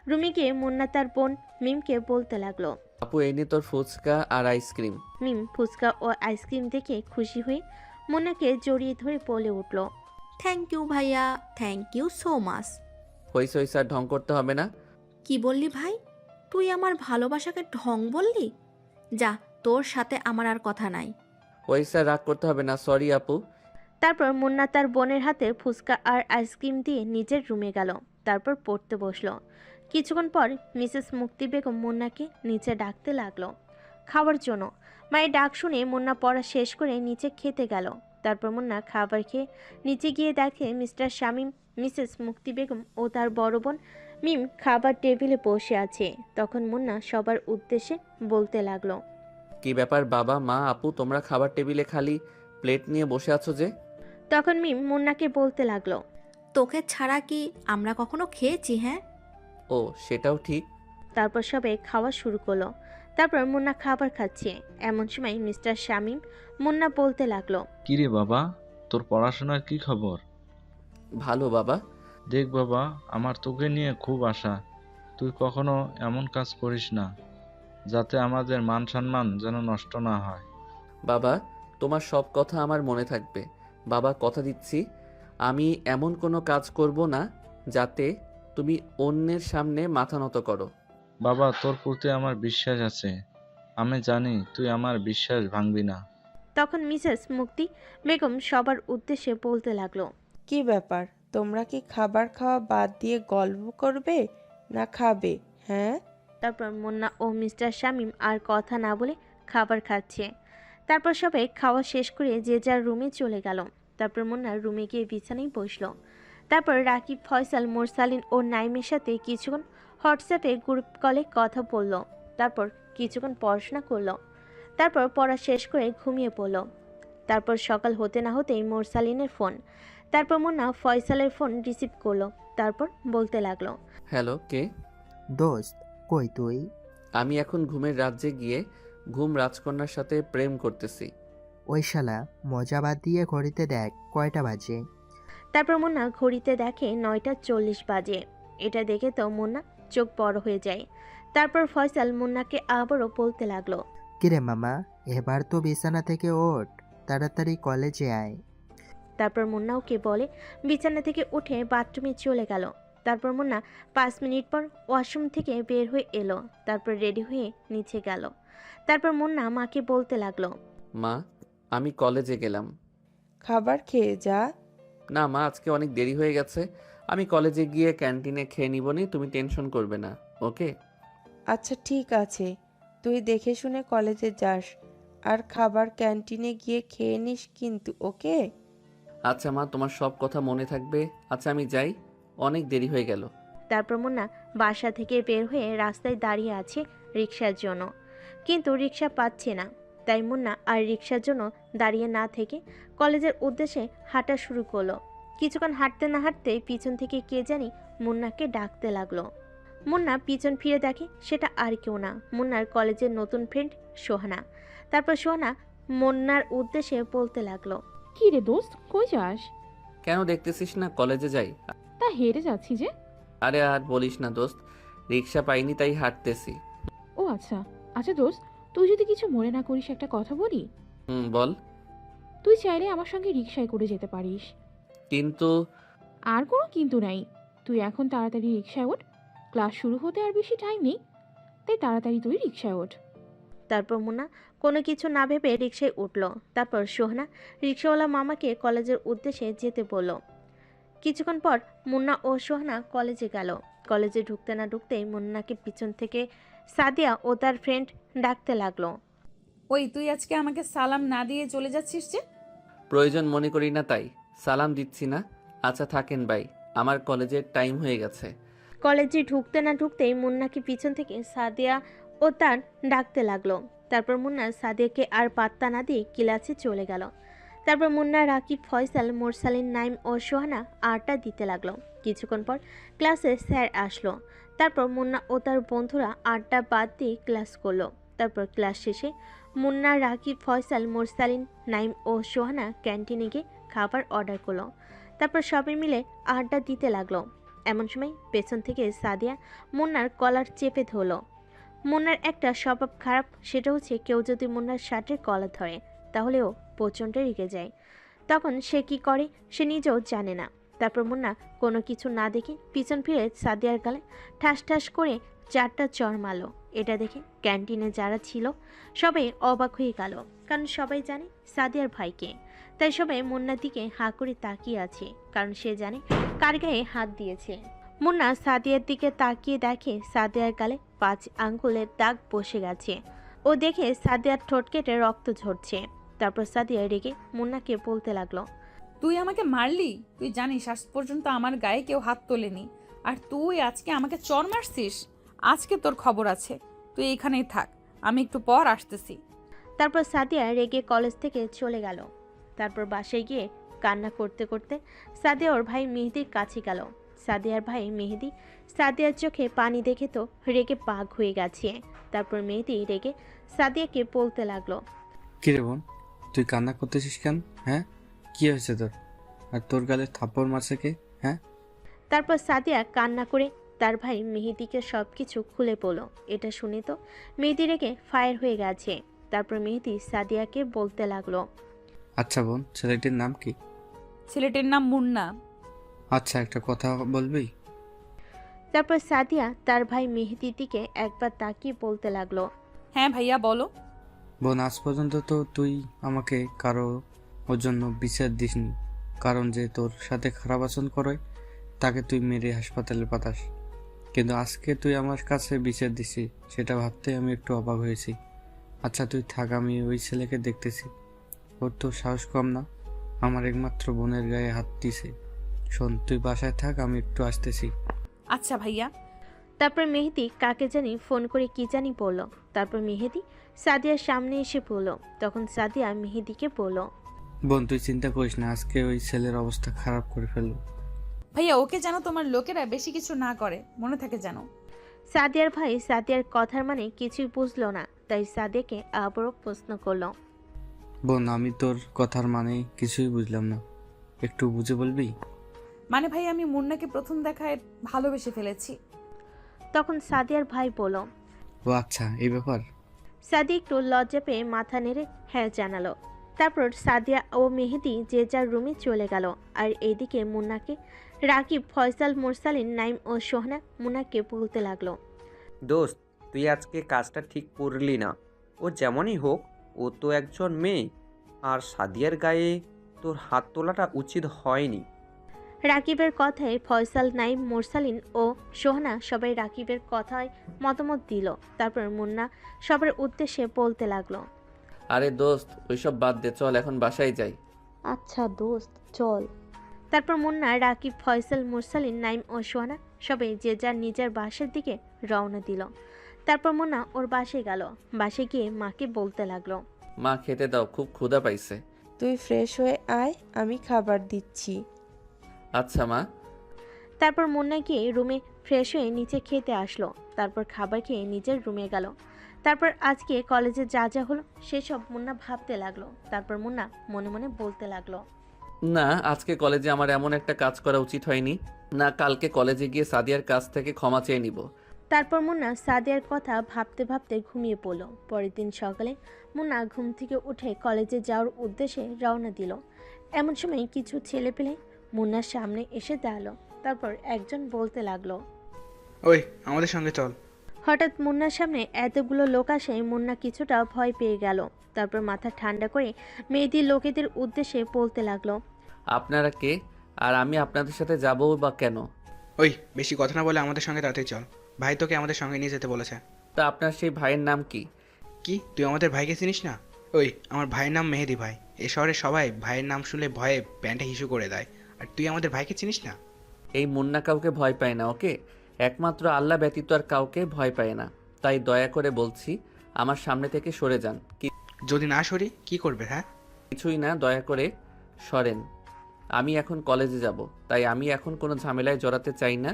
রুমে গিয়ে মুন্না তার বোন মিমকে বলতে লাগলো। আপু এই নে তোর ফুচকা আর আইসক্রিম। মিম ফুচকা ও আইসক্রিম দেখে খুশি হয়ে মুন্নাকে জড়িয়ে ধরে বলে উঠল, থ্যাংক ইউ ভাইয়া, থ্যাংক ইউ সো মাচ। হইছে হইছে আর ঢং করতে হবে না। কি বললি ভাই? তুই আমার ভালোবাসাকে ঢং বললি? যা, তোর সাথে আমার আর কথা নাই। হইছে আর রাগ করতে হবে না, সরি আপু। তারপর মুন্না তার বোনের হাতে ফুচকা আর আইসক্রিম দিয়ে নিজের রুমে গেল। তারপর পড়তে বসলো। কিছুক্ষণ পর মিসেস মুক্তি বেগম মুন্নাকে নিচে ডাকতে লাগলো খাওয়ার জন্য। মায়ের ডাক শুনে মুন্না পড়া শেষ করে নিচে খেতে গেল। তারপর মুন্না খাবার খেয়ে নিচে গিয়ে দেখে মিস্টার শামীম, মিসেস মুক্তি বেগম ও তার বড় বোন মিম খাবার টেবিলে বসে আছে। তখন মুন্না সবার উদ্দেশ্যে বলতে লাগলো, কি ব্যাপার বাবা মা আপু, তোমরা খাবার টেবিলে খালি প্লেট নিয়ে বসে আছো যে? তখন মিম মুন্নাকে বলতে লাগলো, তোকে ছাড়া কি আমরা কখনো খেয়েছি? হ্যাঁ। ও সেটাও ঠিক। তারপর সবাই খাওয়া শুরু করলো। তারপর মুন্না খাবার খাচ্ছে। এমন সময় মিস্টার শামীম মুন্না বলতে লাগলো, কিরে বাবা, তোর পড়াশোনার কি খবর? ভালো বাবা। দেখ বাবা, আমার তোকে নিয়ে খুব আশা। তুই কখনো এমন কাজ করিস না যাতে আমাদের মান সম্মান যেন নষ্ট না হয়। বাবা তোমার সব কথা আমার মনে থাকবে। বাবা কথা দিচ্ছি আমি এমন কোনো কাজ করব না যাতে তুমি অন্যের সামনে মাথা নত করো। বাবা তোর প্রতি আমার বিশ্বাস আছে, আমি জানি তুই আমার বিশ্বাস ভাঙবি না। তখন মিসেস মুক্তি বেগম সবার উদ্দেশ্যে বলতে লাগলো, কি ব্যাপার, তোমরা কি খাবার খাওয়া বাদ দিয়ে গল্প করবে না খাবে? হ্যাঁ। তারপর মুন্না ও মিস্টার শামীম আর কথা না বলে খাবার খাচ্ছে। তারপর সবাই খাওয়া শেষ করে যে যার রুমে চলে গেল। তারপর মুন্না রুমে গিয়ে বিছানায় বসলো। তারপর রাকিব, ফয়সাল, মোরসালিন ও নাইমের সাথে কিছুক্ষণ হোয়াটসঅ্যাপে গ্রুপ কলে কথা বলল। তারপর কিছুক্ষণ পড়াশোনা করলো। তারপর পড়া শেষ করে ঘুমিয়ে পড়ল। তারপর সকাল হতে না হতেই মোরসালিনের ফোন। তারপর মুন্না ফয়সালের ফোন রিসিভ করলো। তারপর বলতে লাগলো, হ্যালো কে? দোস্ত কই তুই? আমি এখন ঘুমের রাজ্যে গিয়ে ঘুম রাজকন্যার সাথে প্রেম করতেছি। ওই শালা মজা বাদ দিয়ে ঘড়িতে দেখ কয়টা বাজে। তারপর মুন্না ঘড়িতে দেখে 9:40 বাজে। এটা দেখে তো মুন্না চোখ বড় হয়ে যায়। তারপর ফয়সাল মুন্নাকে আবারও বলতে লাগলো, কিরে মামা, এবার তো বিছানা থেকে ওঠ, তাড়াতাড়ি কলেজে আয়। তারপর মুন্না ওকে বলে বিছানা থেকে উঠে বাথরুমে চলে গেল। তারপর মুন্না 5 মিনিট পর ওয়াশরুম থেকে বের হয়ে এলো। তারপর রেডি হয়ে নিচে গেল। তারপর মুন্না মাকে বলতে লাগলো, মা আমি কলেজে গেলাম। খাবার খেয়ে যা। না মা আজকে অনেক দেরি হয়ে গেছে, আমি কলেজে গিয়ে ক্যান্টিনে খেয়ে নিবনি, তুমি টেনশন করবে না, ওকে? আচ্ছা ঠিক আছে, তুই দেখে শুনে কলেজে যাস আর খাবার ক্যান্টিনে গিয়ে খেয়ে নিস কিন্তু, ওকে? আচ্ছা মা তোমার সব কথা মনে থাকবে। আচ্ছা আমি যাই, অনেক দেরি হয়ে গেল। তারপর মুন্না বাসা থেকে বের হয়ে রাস্তায় দাঁড়িয়ে আছে রিক্সার জন্য, কিন্তু রিক্সা পাচ্ছে না। তাই মুন্না আর রিক্সার জন্য দাঁড়িয়ে না থেকে কলেজের উদ্দেশ্যে হাঁটা শুরু করলো। কিছুক্ষণ হাঁটতে না হাঁটতেই পিছন থেকে কে জানি মুন্নাকে ডাকতে লাগলো। মুন্না পিছন ফিরে দেখে সেটা আর কেউ না, মুন্নার কলেজের নতুন ফ্রেন্ড সোহানা। তারপর সোহানা মুন্নার উদ্দেশ্যে বলতে লাগলো, কি রে দোস্ত, কই যাস? কেন দেখতেছিস না কলেজে যাই? তা হেঁটে যাচ্ছি যে। আরে আর বলিস না দোস্ত, রিক্সা পাইনি তাই হাঁটতেছি। ও আচ্ছা আচ্ছা দোস্ত, তুই যদি কিছু মনে না করিস একটা কথা বলি? বল। তুই চাইলে আমার সঙ্গে রিক্সায় করে যেতে পারিস। কিন্তু আর কোনো কিন্তু নাই, তুই এখন তাড়াতাড়ি রিক্সায় ওঠ, ক্লাস শুরু হতে আর বেশি টাইম নেই, তাই তাড়াতাড়ি তুই রিক্সায় ওঠ। তারপর মুন্না কোনো কিছু না ভেবে রিক্সায় উঠল। তারপর সোহানা রিক্সাওয়ালা মামাকে কলেজের উদ্দেশ্যে যেতে বলল। কিছুক্ষণ পর মুন্না ও সোহানা কলেজে গেল। কলেজে ঢুকতে না ঢুকতেই মুন্নাকে পিছন থেকে সাদিয়া ও তার ফ্রেন্ড ডাকতে লাগলো। ওই তুই আজকে আমাকে সালাম না দিয়ে চলে যাচ্ছিস যে? প্রয়োজন মনে করি না তাই সালাম দিচ্ছি না। আচ্ছা থাকেন ভাই, আমার কলেজের টাইম হয়ে গেছে। কলেজে ঢুকতে না ঢুকতেই মুন্নাকে পিছন থেকে সাদিয়া ও তার ডাকতে লাগলো। তারপর মুন্না সাদিয়াকে আর পাত্তা না দিয়ে ক্লাসে চলে গেল। তারপর মুন্না, রাকিব, ফয়সাল, মোরসালিন, নাইম ও সোহানা আড্ডা দিতে লাগলো। কিছুক্ষণ পর ক্লাসে স্যার আসলো। তারপর মুন্না ও তার বন্ধুরা আড্ডা বাদ দিয়ে ক্লাস করলো। তারপর ক্লাস শেষে মুন্না, রাকিব, ফয়সাল, মোরসালিন, নাইম ও সোহানা ক্যান্টিনে গিয়ে খাবার অর্ডার করলো। তারপর সবাই মিলে আড্ডা দিতে লাগলো। এমন সময় পেছন থেকে সাদিয়া মুন্নার কলার চেপে ধরলো। মুন্নার একটা স্বভাব খারাপ, সেটা হচ্ছে কেউ যদি মুন্নার শার্টের কলার ধরে তাহলে ও প্রচণ্ড রেগে যায়। তখন সে কি করে সে নিজেও জানে না। তারপর মুন্না কোনো কিছু না দেখে পিছন ফিরে সাদিয়ার গালে ঠাস ঠাস করে 4টা চড় মারল। এটা দেখে ক্যান্টিনে যারা ছিল সবাই অবাক হয়ে গেল, কারণ সবাই জানে সাদিয়ার ভাইকে। তাই সবাই মুন্নার দিকে হাঁ করে তাকিয়ে আছে, কারণ সে জানে কার গায়ে হাত দিয়েছে। মুন্না সাদিয়ার দিকে তাকিয়ে দেখে সাদিয়ার গালে 5 আঙ্গুলের দাগ বসে গেছে। ও দেখে সাদিয়ার ঠোঁট কেটে রক্ত ঝরছে। তারপর সাদিয়া রেগে মুন্নাকে বলতে লাগলো, তুই আমাকে মারলি? তুই জানিস আজ পর্যন্ত আমার গায়ে কেউ হাত তোলেনি, আর তুই আজকে আমাকে চর মারছিস? আজকে তোর খবর আছে, তুই এইখানেই থাক, আমি একটু পর আসতেছি। তারপর সাদিয়া রেগে কলেজ থেকে চলে গেল। তারপর বাসায় গিয়ে কান্না করতে করতে সাদিয়া ওর ভাই মেহেদির কাছে গেল। সাদিয়ার ভাই মেহেদি সাদিয়ার চোখে পানি দেখে তো রেগে পাগ হয়ে গেছে। তারপর মেহেদি রেগে সাদিয়াকে বলতে লাগলো, কিরে বোন, তুই কান্না করতেছিস কেন? হ্যাঁ, কি হয়েছে তোর? আর তোর গালে থাপ্পড় মারছে কে? হ্যাঁ। তারপর সাদিয়া কান্না করে তার ভাই মেহেদিকে সব কিছু খুলে বলল। এটা শুনে তো মেহেদি রেগে ফায়ার হয়ে গেছে। তারপর মেহেদি সাদিয়াকে বলতে লাগলো, আচ্ছা বোন, ছেলেটির নাম কি? ছেলেটির নাম মুন্না। আচ্ছা, একটা কথা বলবি? তারপর সাদিয়া তার ভাই মেহেদির দিকে একবার তাকিয়ে বলতে লাগলো, হ্যাঁ ভাইয়া বলো। বোন, আজ পর্যন্ত তো তুই আমাকে কারো ওর জন্য বিচার দিসনি, কারণ যে তোর সাথে খারাপ আচরণ করে তাকে তুই মেরে হাসপাতালে পাঠাস, কিন্তু আজকে তুই আমার কাছে বিচার দিছি, সেটা ভাবতে আমি একটু অবাক হয়েছি। আচ্ছা তুই থাক, আমি ওই ছেলেকে দেখতেছি। ওর তো সাহস কম না, আমার একমাত্র বোনের গায়ে হাত দিছে। শোন, তুই বাসায় থাক, আমি একটু আসতেছি। আচ্ছা ভাইয়া। তারপর মেহেদি কাকে জানি ফোন করে কি জানি বলল। তারপর মেহেদি সাদিয়ার সামনে এসে পড়ল। তখন সাদিয়া মেহেদিকে বলল, বোন তুই চিন্তা করিস না, আজকে ওই ছেলের অবস্থা খারাপ করে ফেলবো। ভাইয়া ওকে যেন তোমার লোকেরা বেশি কিছু না করে, মনে থাকে যেন। সাদিয়ার ভাই সাদিয়ার কথার মানে কিছুই বুঝলো না, তাই সাদিয়াকে আবারও প্রশ্ন করলো, বোন আমি তোর কথার মানে কিছুই বুঝলাম না, একটু বুঝে বলবি? মানে ভাই আমি মুন্নাকে প্রথম দেখায় ভালোবেসে ফেলেছি। তখন সাদিয়ার ভাই বলল, ও আচ্ছা, এই ব্যাপার। সাদিয়া একটু লজ্জা পেয়ে মাথা নেড়ে হ্যাঁ জানালো। তারপর সাদিয়া ও মেহেদি যে যার রুমে চলে গেল। আর এইদিকে মুন্নাকে রাকিব, ফয়সাল, মোরসালিন, নাইম ও সোহানা মুন্নাকে বলতে লাগলো, দোস্ত তুই আজকে কাজটা ঠিক করলি না। ও যেমনই হোক, ও তো একজন মেয়ে, আর সাদিয়ার গায়ে তোর হাত তোলাটা উচিত হয়নি। রাকিবের কথায় ফয়সাল, নাইম, মোরসালিন ও সোহানা সবাই রাকিবের কথায় মতামত দিল। তারপর মুন্না সবার উদ্দেশ্যে বলতে লাগলো, আরে দোস্ত ওইসব বাদ দে, চল এখন বাসায় যাই। আচ্ছা দোস্ত চল। তারপর মুন্না, রাকিব, ফয়সাল, মোরসালিন, নাইম ও সোহানা সবাই যে যার নিজের বাসার দিকে রওনা দিল। তারপর মুন্না ওর বাসায় গেল। বাসায় গিয়ে মাকে বলতে লাগলো, মা খেতে দাও, খুব ক্ষুধা পাইছে। তুই ফ্রেশ হয়ে আয়, আমি খাবার দিচ্ছি। আচ্ছা মা। তারপর মুন্না গিয়ে রুমে ফ্রেশ হয়ে নিচে খেতে আসলো। তারপর খাবার খেয়ে নিজের রুমে গেল। তারপর আজকে কলেজে যা যা হলো সেসব মুন্না ভাবতে লাগলো। তারপর মুন্না মনে মনে বলতে লাগলো, না আজকে কলেজে আমার এমন একটা কাজ করা উচিত হয়নি, না কালকে কলেজে গিয়ে সাদিয়ার কাছ থেকে ক্ষমা চেয়ে নিব। তারপর মুন্না সাদিয়ার কথা ভাবতে ভাবতে ঘুমিয়ে পড়ল। পরের দিন সকালে মুন্না ঘুম থেকে উঠে কলেজে যাওয়ার উদ্দেশ্যে রওনা দিল। এমন সময় কিছু ছেলেপেলে মুন্নার সামনে এসে দাঁড়ালো। তারপর একজন বলতে লাগলো, ওই আমাদের সঙ্গে চল। হঠাৎ মুন্নার সামনে এতগুলো লোক আসে মুন্না কিছুটা ভয় পেয়ে গেল। তারপর মাথা ঠান্ডা করে মেয়েদের লোকেদের উদ্দেশ্যে বলতে লাগলো, আপনারা কে, আর আমি আপনাদের সাথে যাবো বা কেন? ওই বেশি কথা না বলে আমাদের সঙ্গে তাড়াতাড়ি চল, ভাই তোকে আমাদের সঙ্গে নিয়ে যেতে বলেছে। তা আপনার সেই ভাইয়ের নাম কি? কি তুই আমাদের ভাইকে চিনিস না? ওই আমার ভাইয়ের নাম মেহেদি ভাই। এ শহরে সবাই ভাইয়ের নাম শুনলে ভয়ে প্যান্টে হিসু করে দেয়, আর তুই আমাদের ভাইকে চিনিস না? এই মুন্না কাউকে ভয় পায় না, ওকে? একমাত্র আল্লাহ ব্যতীত আর কাউকে ভয় পায় না। তাই দয়া করে বলছি, আমার সামনে থেকে সরে যান। যদি না সরি কি করবে? হ্যাঁ, কিছুই না, দয়া করে সরেন। আমি এখন কলেজে যাব, তাই আমি এখন কোনো ঝামেলায় জড়াতে চাই না।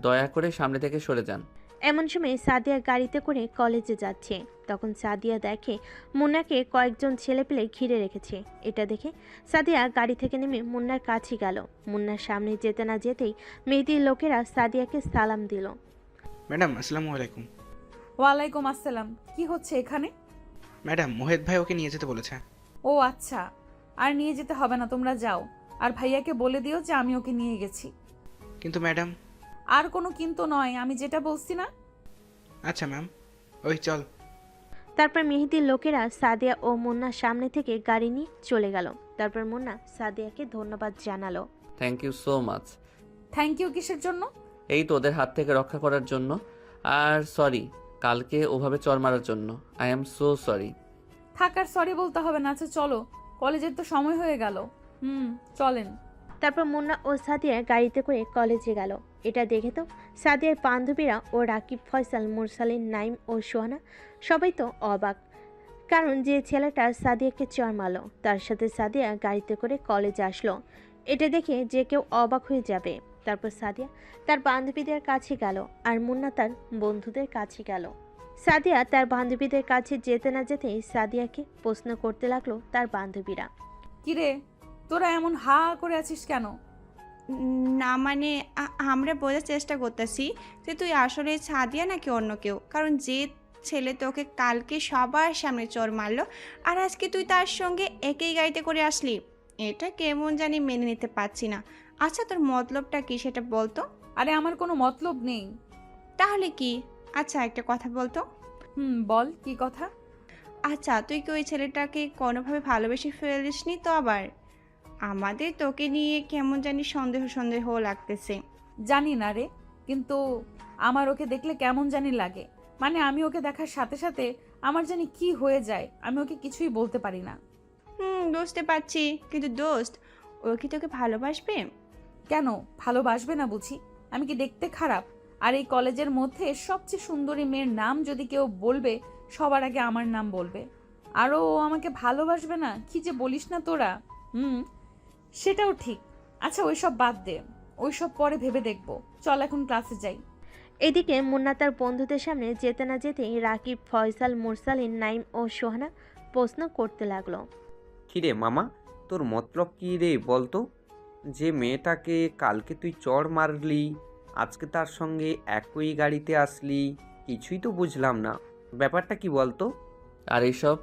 দয়া করে সামনে থেকে সরে যান। এমন সময় সাদিয়া গাড়িতে করে কলেজে যাচ্ছে। তখন সাদিয়া দেখে মুন্নাকে কয়েকজন ছেলেপেলে ঘিরে রেখেছে। এটা দেখে সাদিয়া গাড়ি থেকে নেমে মুন্নার কাছে গেল। মুন্নার সামনে যেতে না যেতেই মেহেদির লোকেরা সাদিয়াকে সালাম দিল। ম্যাডাম আসসালামু আলাইকুম। ওয়ালাইকুম আসসালাম। কি হচ্ছে এখানে? ম্যাডাম মোহিত ভাই ওকে নিয়ে যেতে বলেছে। ও আচ্ছা, আর নিয়ে যেতে হবে না, তোমরা যাও। আর ভাইয়াকে বলে দিও যে আমি ওকে নিয়ে গেছি। কিন্তু ম্যাডাম। আর কোনো কিন্তু নয়, আমি যেটা বলছি না। আচ্ছা ম্যাম, ওই চল। তারপর মেহেদির লোকেরা সাদিয়া ও মুন্নার সামনে থেকে গাড়ি নিয়ে চলে গেল। তারপর মুন্না সাদিয়াকে ধন্যবাদ জানালো। Thank you so much. Thank you কিসের জন্য? এই তো ওদের হাত থেকে রক্ষা করার জন্য। আর সরি কালকে ওভাবে চর মারার জন্য। I am so sorry. থাকার সরি বলতে হবে না। আচ্ছা চলো, কলেজের তো সময় হয়ে গেল। চলেন। তারপর মুন্না ও সাদিয়া গাড়িতে করে কলেজে গেল। এটা দেখে তো সাদিয়ার বান্ধবীরা ও রাকিব, ফয়সাল, মুরসালিন, নাইম ও সোহানা সবাই তো অবাক। কারণ যে ছেলেটা সাদিয়াকে চড় মারল তার সাথে সাদিয়া গাড়িতে করে কলেজে আসলো। এটা দেখে যে কেউ অবাক হয়ে যাবে। তারপর সাদিয়া তার বান্ধবীদের কাছে গেল আর মুন্না তার বন্ধুদের কাছে গেল। সাদিয়া তার বান্ধবীদের কাছে যেতে না যেতেই সাদিয়াকে প্রশ্ন করতে লাগলো তার বান্ধবীরা। কিরে, তোরা এমন হা করে আছিস কেন? না মানে আমরা বোঝার চেষ্টা করতেছি যে তুই আসলে সাদিয়া নাকি অন্য কেউ। কারণ যে ছেলে তোকে কালকে সবার সামনে চর মারলো আর আজকে তুই তার সঙ্গে একই গাড়িতে করে আসলি, এটা কেমন জানি মেনে নিতে পারছি না। আচ্ছা তোর মতলবটা কি সেটা বলতো? আরে আমার কোনো মতলব নেই। তাহলে কি? আচ্ছা একটা কথা বলতো। বল, কি কথা? আচ্ছা তুই কি ওই ছেলেটাকে কোনোভাবে ভালোবেসে ফেলিসনি তো? আবার আমাদের তোকে নিয়ে কেমন জানি সন্দেহ সন্দেহ লাগতেছে। জানি না রে, কিন্তু আমার ওকে দেখলে কেমন জানি লাগে। মানে আমি ওকে দেখার সাথে সাথে আমার জানি কি হয়ে যায়, আমি ওকে কিছুই বলতে পারি না। বুঝতে পারছি, কিন্তু দোস্ত ও কি তোকে ভালোবাসবে? কেন ভালোবাসবে না বুঝি? আমি কি দেখতে খারাপ? আর এই কলেজের মধ্যে সবচেয়ে সুন্দরী মেয়ের নাম যদি কেউ বলবে, সবার আগে আমার নাম বলবে। আরও ও আমাকে ভালোবাসবে না? কি যে বলিস না তোরা। সেটাও ঠিক। আচ্ছা ওইসব বাদ দে, ওইসব পরে ভেবে দেখবো। চল এখন ক্লাসে যাই। এদিকে মুন্না তার বন্ধুদের সামনে যেতে না যেতেই রাকিব, ফয়সাল, মুরসালিন, নাইম ও সোহানা প্রশ্ন করতে লাগলো। কিরে মামা, তোর মতলব কি রে বলতো? যে মেয়েটাকে কালকে তুই চড় মারলি, আজকে তার সঙ্গে একই গাড়িতে আসলি, কিছুই তো বুঝলাম না। ব্যাপারটা কি বলতো? আর এইসব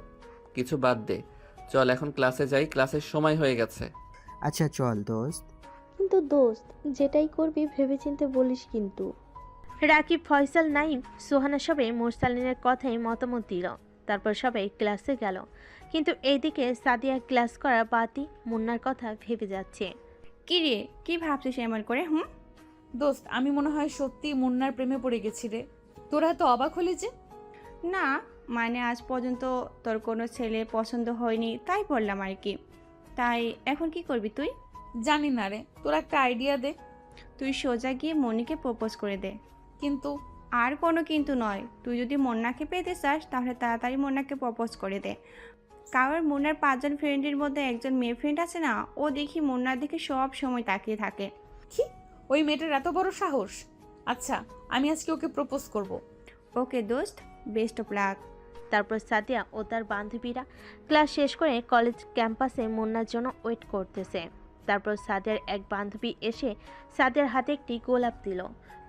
কিছু বাদ দে, চল এখন ক্লাসে যাই, ক্লাসের সময় হয়ে গেছে। আচ্ছা চল দোস্ত। কিন্তু দোস্ত, যেটাই করবি ভেবেচিন্তে বলিস কিন্তু। রাকিব, ফয়সাল, নাইম, সোহানা সবাই মুরসালিনের কথাই মতামত দিল। তারপর সবাই ক্লাসে গেল। কিন্তু এইদিকে সাদিয়া ক্লাস করা বাতি মুন্নার কথা ভেবে যাচ্ছে। কি রে, কি ভাবছিস এমন করে? দোস্ত, আমি মনে হয় সত্যি মুন্নার প্রেমে পড়ে গেছি রে। তোরা তো অবাক হলি যে। না মানে আজ পর্যন্ত তোর কোনো ছেলে পছন্দ হয়নি তাই বললাম আর কি। তাই এখন কি করবি তুই? জানি না রে, তোর একটা আইডিয়া দে। তুই সোজা গিয়ে মনিকে প্রপোজ করে দে। কিন্তু? আর কোনো কিন্তু নয়, তুই যদি মুন্নাকে পেতে চাস তাহলে তাড়াতাড়ি মুন্নাকে প্রপোজ করে দে। কারণ মুন্নার 5 জন ফ্রেন্ডের মধ্যে একজন মেয়ে ফ্রেন্ড আছে না, ও দেখি মুন্নার দিকে সব সময় তাকিয়ে থাকে। কি? ওই মেয়েটার এত বড় সাহস? আচ্ছা আমি আজকে ওকে প্রপোজ করব। ওকে দোস্ত, বেস্ট অফ লাক। তারপর সাদিয়া ও তার বান্ধবীরা ক্লাস শেষ করে কলেজ ক্যাম্পাসে মুন্নার জন্য ওয়েট করতেছে। তারপর সাদিয়ার এক বান্ধবী এসে সাদিয়ার হাতে একটি গোলাপ দিল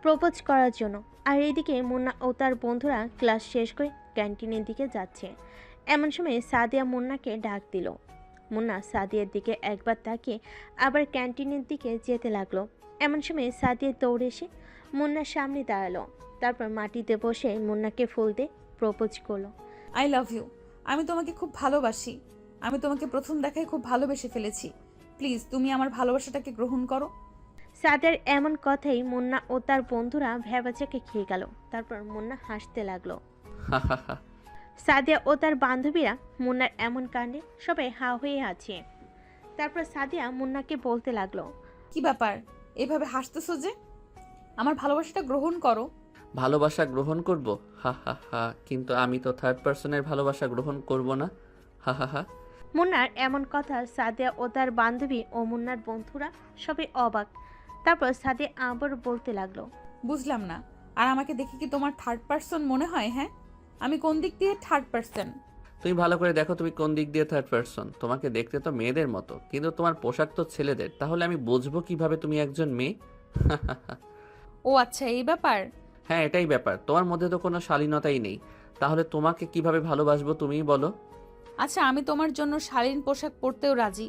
প্রপোজ করার জন্য। আর এইদিকে মুন্না ও তার বন্ধুরা ক্লাস শেষ করে ক্যান্টিনের দিকে যাচ্ছে। এমন সময় সাদিয়া মুন্নাকে ডাক দিল। মুন্না সাদিয়ার দিকে একবার তাকিয়ে আবার ক্যান্টিনের দিকে যেতে লাগলো। এমন সময় সাদিয়া দৌড়ে এসে মুন্নার সামনে দাঁড়ালো। তারপর মাটিতে বসে মুন্নাকে ফুল দিয়ে প্রপোজ করলো। I love you. আমি তোমাকে খুব ভালোবাসি। আমি তোমাকে প্রথম দেখায় খুব ভালোবেসে ফেলেছি। প্লিজ তুমি আমার ভালোবাসাটাকে গ্রহণ করো। সাদিয়ার এমন কথাই মুন্না ও তার বন্ধুরা ভ্যাবাচাকে খেয়ে গেল। তারপর মুন্না হাসতে লাগলো। হা হা হা। সাদিয়া ও তার বান্ধবীরা মুন্নার এমন কাণ্ডে সবাই হা হয়ে আছে। তারপর সাদিয়া মুন্নাকে বলতে লাগলো, কি ব্যাপার এভাবে হাসতেছো যে? আমার ভালোবাসাটা গ্রহণ করো। ভালোবাসা গ্রহণ করব? হা হা হা। কিন্তু আমি তো থার্ড পার্সনের ভালোবাসা গ্রহণ করব না। হা হা হা। মুন্নার এমন কথা সাদিয়া ও তার বান্ধবী ও মুন্নার বন্ধুরা সবাই অবাক। তারপর সাদিয়া আবার বলতে লাগলো, বুঝলাম না, আর আমাকে দেখে কি তোমার থার্ড পার্সন মনে হয়? হ্যাঁ, আমি কোন দিক দিয়ে থার্ড পার্সন? তুমি ভালো করে দেখো তুমি কোন দিক দিয়ে থার্ড পার্সন। তোমাকে দেখতে তো মেয়েদের মতো, কিন্তু তোমার পোশাক তো ছেলেদের। তাহলে আমি বুঝবো কিভাবে তুমি একজন মেয়ে? হা হা হা। ও আচ্ছা, এই ব্যাপার। হ্যাঁ, এটাই ব্যাপার। তোমার মধ্যে তো কোনো শালীনতাই নেই। তাহলে তোমাকে কিভাবে ভালোবাসবো তুমিই বলো। আচ্ছা, আমি তোমার জন্য শালীন পোশাক পরতেও রাজি।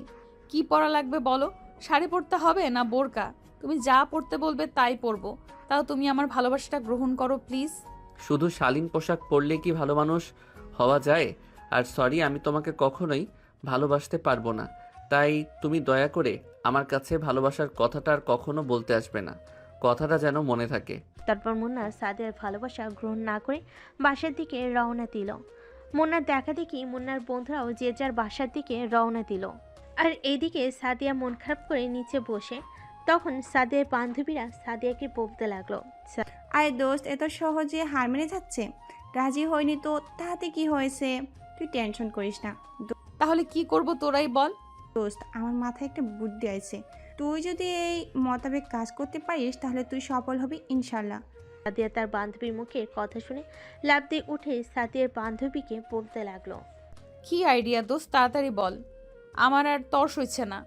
কি পরা লাগবে বলো? শাড়ি পরতে হবে না বোরকা? তুমি যা পরতে বলবে তাই পরবো। তাও তুমি আমার ভালোবাসাটা গ্রহণ করো প্লিজ। শুধু শালীন পোশাক পরলে কি ভালো মানুষ হওয়া যায়? আর সরি, আমি তোমাকে কখনোই ভালোবাসতে পারবো না। তাই তুমি দয়া করে আমার কাছে ভালোবাসার কথাটা আর কখনো বলতে আসবে না। কথাটা যেন মনে থাকে। তারপর মুন্না সাদিয়ার ভালোবাসা গ্রহণ না করে বাসার দিকে রওনা দিল। মুন্নার দেখা দেখি মুন্নার বন্ধুরাও যে যার বাসার দিকে রওনা দিল। আর এইদিকে সাদিয়া মন খারাপ করে নিচে বসে। তখন সাদিয়ার বান্ধবীরা সাদিয়াকে বলতে লাগলো, আরে দোস্ত, এত সহজে হার মেনে যাচ্ছে? রাজি হয়নি তো তাতে কি হয়েছে? তুই টেনশন করিস না তাহলে কি করব তোরাই বল। দোস্ত। আমার মাথায় একটা বুদ্ধি আছে। তুই যদি এই মোতাবেক কাজ করতে পারিস তাহলে তুই সফল হবি ইনশাল্লাহ। সাদিয়া তার বান্ধবীর মুখের কথা শুনে লাফ দিয়ে উঠে সাদিয়ার বান্ধবীকে বলতে লাগলো, কি আইডিয়া দোস্ত, তাড়াতাড়ি বল, আমার আর তর্স হচ্ছে না।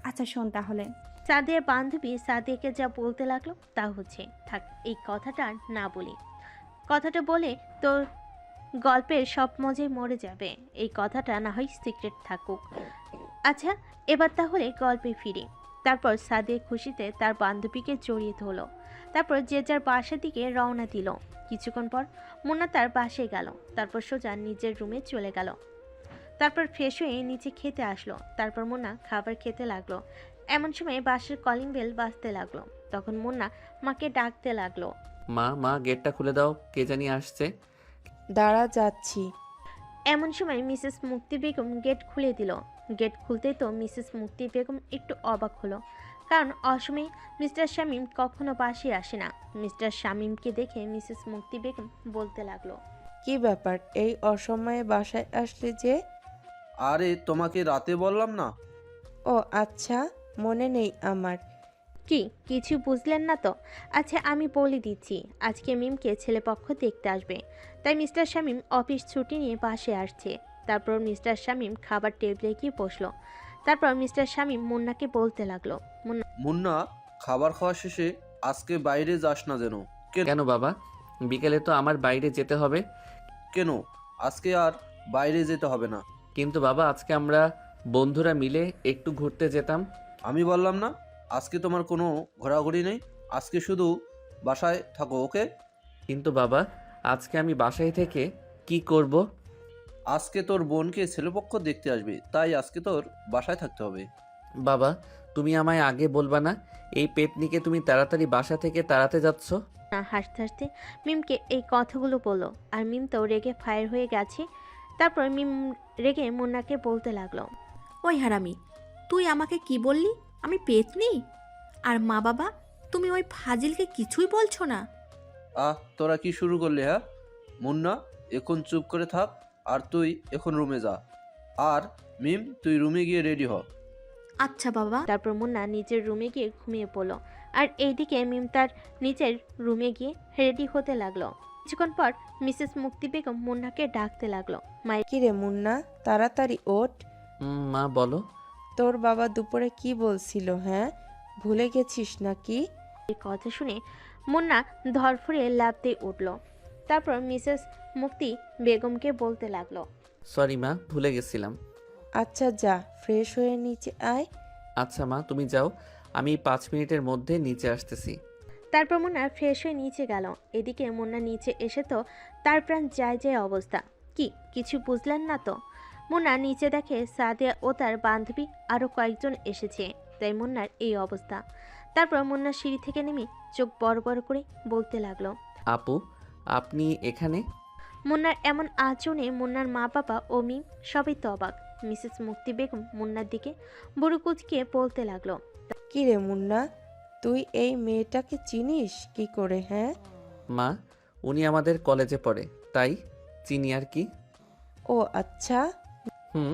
আচ্ছা শোন তাহলে। সাদিয়ার বান্ধবী সাদিয়াকে যা বলতে লাগলো তা হচ্ছে, থাক এই কথাটা আর না বলি। কথাটা বলে তোর গল্পের সব মজাই মরে যাবে। এই কথাটা না হয় সিক্রেট থাকুক। আচ্ছা, এবার তাহলে গল্পে ফিরি। তারপর সাদিয়া খুশিতে তার বান্ধবীকে জড়িয়ে ধরলো। তারপর যে যার বাসার দিকে রওনা দিল। কিছুক্ষণ পর মুন্না তার বাসায় গেল। তারপর সোজা নিজের রুমে চলে গেল। তারপর ফ্রেশ হয়ে নিচে খেতে আসলো। তারপর মুন্না খাবার খেতে লাগলো। এমন সময় বাসার কলিং বেল বাজতে লাগলো। তখন মুন্না মাকে ডাকতে লাগলো, মা মা, গেটটা খুলে দাও, কে জানি আসছে। দাঁড়া, যাচ্ছি। এমন সময় মিসেস মুক্তি বেগম গেট খুলে দিল। গেট খুলতেই তো মিসেস মুক্তি বেগম একটু অবাক হলো, কারণ অসময়ে মিস্টার শামীম কখনো বাসে আসে না। মিস্টার শামীমকে দেখে মিসেস মুক্তি বেগম বলতে লাগলো, কি ব্যাপার, এই অসময়ে বাসায় আসলে যে? আরে তোমাকে রাতে বললাম না? ও আচ্ছা, মনে নেই আমার। কি কিছু বুঝলেন না তো? আচ্ছা আমি বলে দিচ্ছি, আজকে মিমকে ছেলেপক্ষ দেখতে আসবে, তাই মিস্টার শামীম অফিস ছুটি নিয়ে বাসে আসছে। তারপর মিস্টার শামীম খাবার টেবিলে গিয়ে বসলো। তারপর মিস্টার শামীম মুন্নাকে বলতে লাগলো, মুন্না, খাবার খাওয়া শেষে আজকে বাইরে যাস না যেন। কেন বাবা? বিকেলে তো আমার বাইরে যেতে হবে। কেন? আজকে আর বাইরে যেতে হবে না। কিন্তু বাবা, আজকে আমরা বন্ধুরা মিলে একটু ঘুরতে যেতাম। আমি বললাম না আজকে তোমার কোনো ঘোরাঘুরি নেই, আজকে শুধু বাসায় থাকো, ওকে? কিন্তু বাবা, আজকে আমি বাসায় থেকে কি করব? আজকে তোর বোনকে ছেলেপক্ষ দেখতে আসবে, তাই আজকে তোর বাসায় থাকতে হবে। বাবা, তুমি আমায় আগে বলবা না? এই পেতনিকে তুমি তাড়াতাড়ি বাসা থেকে তাড়াতে যাচ্ছ। না হাসতে হাসতে মিমকে এই কথাগুলো বললো। আর মিম তো রেগে ফায়ার হয়ে গেছে। তারপর মিম রেগে মুন্নাকে বলতে লাগলো, ওই হারামি, তুই আমাকে কি বললি? আমি পেতনি? আর মা বাবা, তুমি ওই ফাজিলকে কিছুই বলছো না? তোরা কি শুরু করলি? হ্যাঁ মুন্না, এখন চুপ করে থাক, আর তুই এখন রুমে যা। আর মিম, তুই রুমে গিয়ে রেডি হ। আচ্ছা বাবা। তারপর মুন্না নিজের রুমে গিয়ে ঘুমিয়ে পড়লো। আর এইদিকে মিম তার নিজের রুমে গিয়ে রেডি হতে লাগলো। কিছুক্ষণ পর মিসেস মুক্তি বেগম মুন্নাকে ডাকতে লাগলো, কিরে মুন্না, তাড়াতাড়ি ওঠ। মা বলো। তোর বাবা দুপুরে কি বলছিল? হ্যাঁ, ভুলে গেছিস নাকি? এই কথা শুনে মুন্না ধরফরে লাফ দিয়ে উঠল। তারপর মিসেস মুক্তি বেগমকে বলতে লাগলো, সরি মা, ভুলে গেছিলাম। আচ্ছা যা, ফ্রেশ হয়ে নিচে আয়। আচ্ছা মা, তুমি যাও, আমি 5 মিনিটের মধ্যে নিচে আসতেছি। তারপর মুন্না ফ্রেশ হয়ে নিচে গেল। এদিকে মুন্না নিচে এসে তো তার প্রাণ যায় যায় অবস্থা। কি কিছু বুঝলেন না তো? মুন্না নিচে দেখে সাদিয়া ও তার বান্ধবী আরও কয়েকজন এসেছে, তাই মুন্নার এই অবস্থা। তারপর মুন্না সিঁড়ি থেকে নেমে চোখ বড় বড় করে বলতে লাগলো, আপু, আপনি এখানে? মুন্নার এমন আচরণে মুন্নার মা বাবা ও মিম সবাই তো অবাক। মিসেস মুক্তি বেগম মুন্নার দিকে বুড়ো কুচকিয়ে বলতে লাগলো, কি রে মুন্না, তুই এই মেয়েটাকে চিনিস কি করে? হ্যাঁ। মা, উনি আমাদের কলেজে পড়ে, তাই চিনি আর কি। ও আচ্ছা। হুম।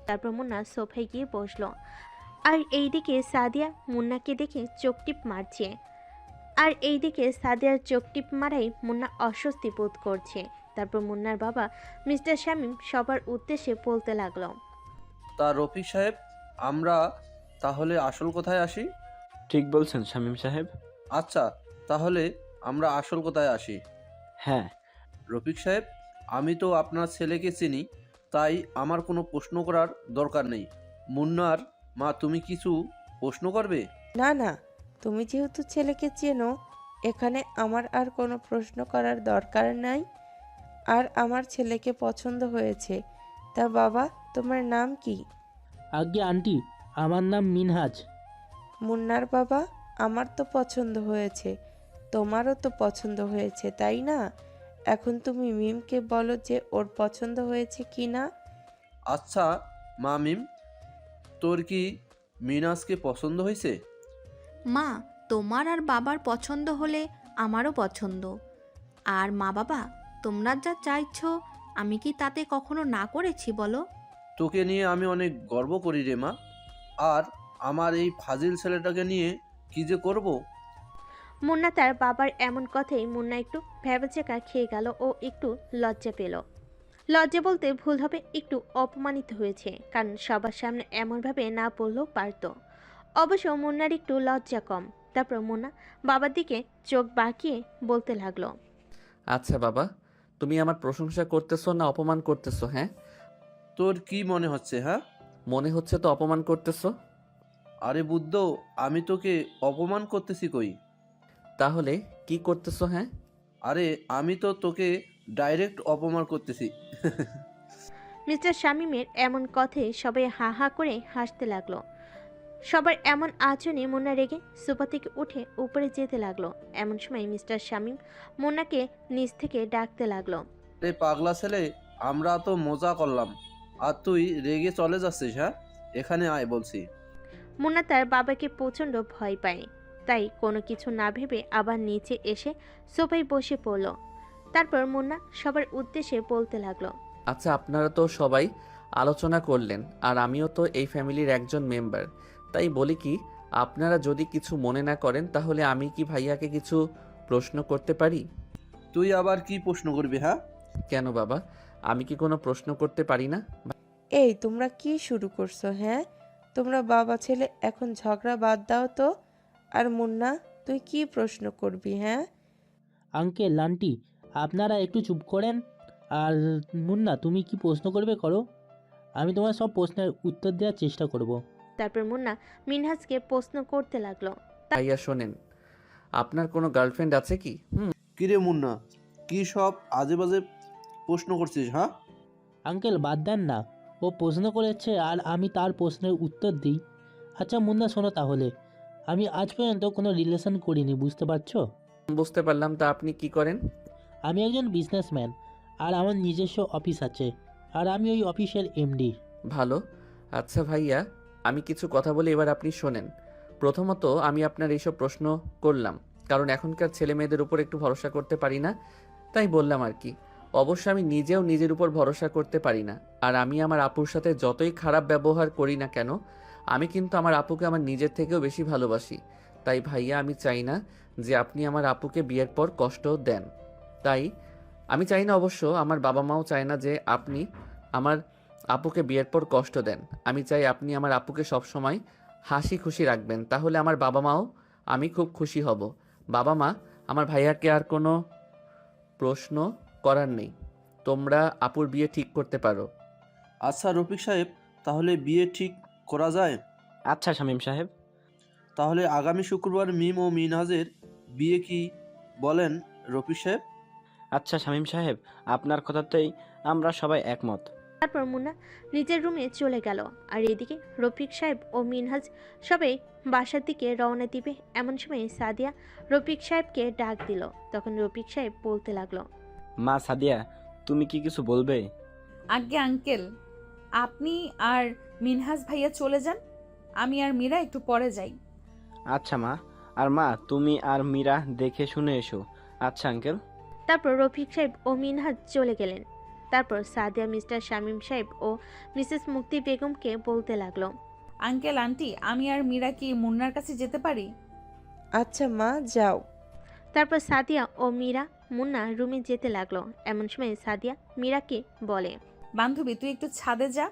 তারপর মুন্না সোফায় গিয়ে বসলো। আর এইদিকে সাদিয়া মুন্নাকে দেখে চোখ টিপ মারছে। আর এইদিকে সাদিয়ার চোখ টিপ মারাই মুন্না অস্বস্তি বোধ করছে। তারপর মুন্নার বাবা মিস্টার শামীম সবার উদ্দেশ্যে বলতে লাগলো, তা রফিক সাহেব, আমরা তাহলে আসল কথায় আসি। ঠিক বলছেন শামীম সাহেব। আচ্ছা, তাহলে আমরা আসল কথায় আসি। হ্যাঁ। রফিক সাহেব, আমি তো আপনার ছেলেকে চিনি, তাই আমার কোনো প্রশ্ন করার দরকার নেই। মুন্নার মা, তুমি কিছু প্রশ্ন করবে? না না, তুমি যেহেতু ছেলেকে চেনো, এখানে আমার আর কোনো প্রশ্ন করার দরকার নাই। আর আমার ছেলেকে পছন্দ হয়েছে। তা বাবা, তোমার নাম কি? আজ্ঞে আন্টি, আমার নাম মিনহাজ। মুন্নার বাবা, আমার তো পছন্দ হয়েছে, তোমারও তো পছন্দ হয়েছে, তাই না? এখন তুমি মিমকে বলো যে ওর পছন্দ হয়েছে কি না। আচ্ছা মা মিম, তোর কি মিনাজকে পছন্দ হয়েছে? মা, তোমার আর বাবার পছন্দ হলে আমারও পছন্দ। আর মা বাবা, তোমরা যা চাইছো আমি কি তাতে কখনো না করেছি বলো? তোকে নিয়ে আমি অনেক গর্ব করি রে মা। আর আমার এই ফাজিল ছেলেটাকে নিয়ে কি যে করব। মুন্না তার বাবার এমন কথাই মুন্না একটু ভ্যাবাচেকা খেয়ে গেল ও একটু লজ্জা পেল। লজ্জা বলতে ভুল হবে, একটু অপমানিত হয়েছে, কারণ সবার সামনে এমনভাবে না বললেও পারত। অবশ্য মুন্নার একটু লজ্জা কম। তারপর মুন্না বাবার দিকে চোখ বাঁকিয়ে বলতে লাগলো, আচ্ছা বাবা, তুমি আমার প্রশংসা করতেছো না অপমান করতেছো? হ্যাঁ, তোর কি মনে হচ্ছে? হ্যাঁ, মনে হচ্ছে তো অপমান করতেছো। আরে বুদ্ধ, আমি তোকে অপমান করতেছি কই? তাহলে কি করতেছো? হ্যাঁ, আরে আমি তো তোকে ডাইরেক্ট অপমান করতেছি। মিস্টার শামীমের এমন কথায় সবাই হা হা করে হাসতে লাগলো। সবার এমন আচরণে মুন্না রেগে সোফা থেকে উঠে উপরে যেতে লাগলো। এমন সময় মিস্টার শামীম মুন্নাকে নিচ থেকে ডাকতে লাগলো, রে পাগলা ছেলে, আমরা তো মজা করলাম আর তুই রেগে চলে যাচ্ছিস? হ্যাঁ, এখানে আয় বলছি। মুন্না তার বাবাকে প্রচণ্ড ভয় পায়, তাই কোনো কিছু না ভেবে আবার নিচে এসে সোফায় বসে পড়ল। তারপর মুন্না সবার উদ্দেশ্যে বলতে লাগলো, আচ্ছা আপনারা তো সবাই আলোচনা করলেন, আর আমিও তো এই ফ্যামিলির একজন মেম্বার, তাই বলি কি, আপনারা যদি কিছু মনে না করেন তাহলে আমি কি ভাইয়াকে কিছু প্রশ্ন করতে পারি? তুই আবার কি প্রশ্ন করবি? হ্যাঁ, কেন বাবা, আমি কি কোনো প্রশ্ন করতে পারি না? এই তোমরা কি শুরু করছো? হ্যাঁ, তোমরা বাবা ছেলে এখন ঝগড়া বাদ দাও তো। আর মুন্না, তুই কি প্রশ্ন করবি? হ্যাঁ, আঙ্কেল আন্টি, আপনারা একটু চুপ করেন। আর মুন্না, তুমি কি প্রশ্ন করবে করো, আমি তোমার সব প্রশ্নের উত্তর দেওয়ার চেষ্টা করব। তারপর মুন্না মিনহাজকে প্রশ্ন করতে লাগলো, ভাইয়া শোনেন, আপনার কোনো গার্লফ্রেন্ড আছে কি? কিরে মুন্না, কি সব আজে বাজে প্রশ্ন করছিস? হ্যাঁ, আঙ্কেল বাদ দেন না, ও প্রশ্ন করেছে আর আমি তার প্রশ্নের উত্তর দিই। আচ্ছা মুন্না শোনো তাহলে, আমি আজ পর্যন্ত কোনো রিলেশন করিনি, বুঝতে পারছো? বুঝতে পারলাম। তা আপনি কি করেন? আমি একজন বিজনেসম্যান, আর আমার নিজস্ব অফিস আছে, আর আমি ওই অফিসের এমডি। ভালো। আচ্ছা ভাইয়া, আমি কিছু কথা বলি, এবার আপনি শোনেন। প্রথমত আমি আপনার এইসব প্রশ্ন করলাম কারণ এখনকার ছেলে মেয়েদের উপর একটু ভরসা করতে পারি না, তাই বললাম আর কি। অবশ্য আমি নিজেও নিজের উপর ভরসা করতে পারি না, আর আমি আমার আপুর সাথে যতই খারাপ ব্যবহার করি না কেন, আমি কিন্তু আমার আপুকে আমার নিজের থেকেও বেশি ভালোবাসি। তাই ভাইয়া, আমি চাই না যে আপনি আমার আপুকে বিয়ের পর কষ্ট দেন। তাই আমি চাই না, অবশ্য আমার বাবা মাও চায় না যে আপনি আমার আপুকে বিয়ের পর কষ্ট দেন। আমি চাই আপনি আমার আপুকে সবসময় হাসি খুশি রাখবেন, তাহলে আমার বাবা মাও আমি খুব খুশি হব। বাবা মা, আমার ভাইয়াকে আর কোনো প্রশ্ন করার নেই, তোমরা আপুর বিয়ে ঠিক করতে পারো। আচ্ছা রফিক সাহেব, তাহলে বিয়ে ঠিক করা যায়? আচ্ছা শামীম সাহেব। তাহলে আগামী শুক্রবার মিম ও মিনহাজের বিয়ে কি বলেন রফিক সাহেব? আচ্ছা শামীম সাহেব, আপনার কথাতেই আমরা সবাই একমত। তারপর মুন্না নিজের রুমে চলে গেল। আর এদিকে রফিক সাহেব ও মিনহাজ সবাই বাসার দিকে রওনা দিবে। এমন সময় সাদিয়া রফিক সাহেবকে ডাক দিল। তখন রফিক সাহেব বলতে লাগলো, মা সাদিয়া, তুমি কি কিছু বলবে? আজ্ঞে আঙ্কেল, আপনি আর মিনহাজ ভাইয়া চলে যান, আমি আর মীরা একটু পরে যাই। আচ্ছা মা। আর মা, তুমি আর মীরা দেখে শুনে এসো। আচ্ছা আঙ্কেল। তারপর রফিক সাহেব ও মিনহাজ চলে গেলেন। তারপর সাদিয়া মিস্টার শামীম সাহেব ও মিসেস মুক্তি বেগমকে বলতে লাগলো, আঙ্কেল আন্টি, আমি আর মীরা কি মুন্নার কাছে যেতে পারি? আচ্ছা মা, যাও। তারপর সাদিয়া ও মীরা মুন্না রুমে যেতে লাগলো। এমন সময় সাদিয়া মীরাকে বলে, বান্ধবী তুই একটু ছাদে যা,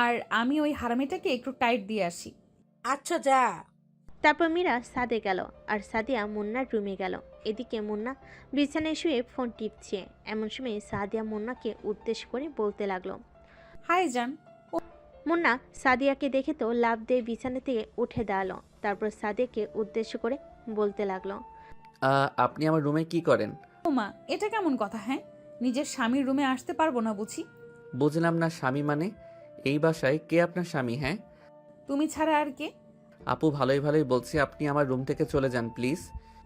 আর আমি ওই হারামিটাকে একটু টাইট দিয়ে আসি। আচ্ছা যা। তারপর মীরা ছাদে গেল আর সাদিয়া মুন্নার রুমে গেল। এদিকে মুন্না বিছানায় শুয়ে ফোন টিপছে। এমন সময় সাদিয়া মুন্নাকে উদ্দেশ্য করে বলতে লাগলো, হাই জান। মুন্না সাদিয়াকে দেখে তো লাফ দিয়ে বিছানা থেকে উঠে দাঁড়ালো। তারপর সাদিয়াকে উদ্দেশ্য করে বলতে লাগলো, আপনি আমার রুমে কি করেন? ওমা, এটা কেমন কথা? হ্যাঁ, নিজের স্বামীর রুমে আসতে পারবো না বুঝি? বুঝলাম না স্বামী মানে? এই বাসায় কে আপনার স্বামী? হ্যাঁ, তুমি ছাড়া আর কে? আপু ভালোই ভালোই বলছি, আপনি আমার রুম থেকে চলে যান প্লিজ।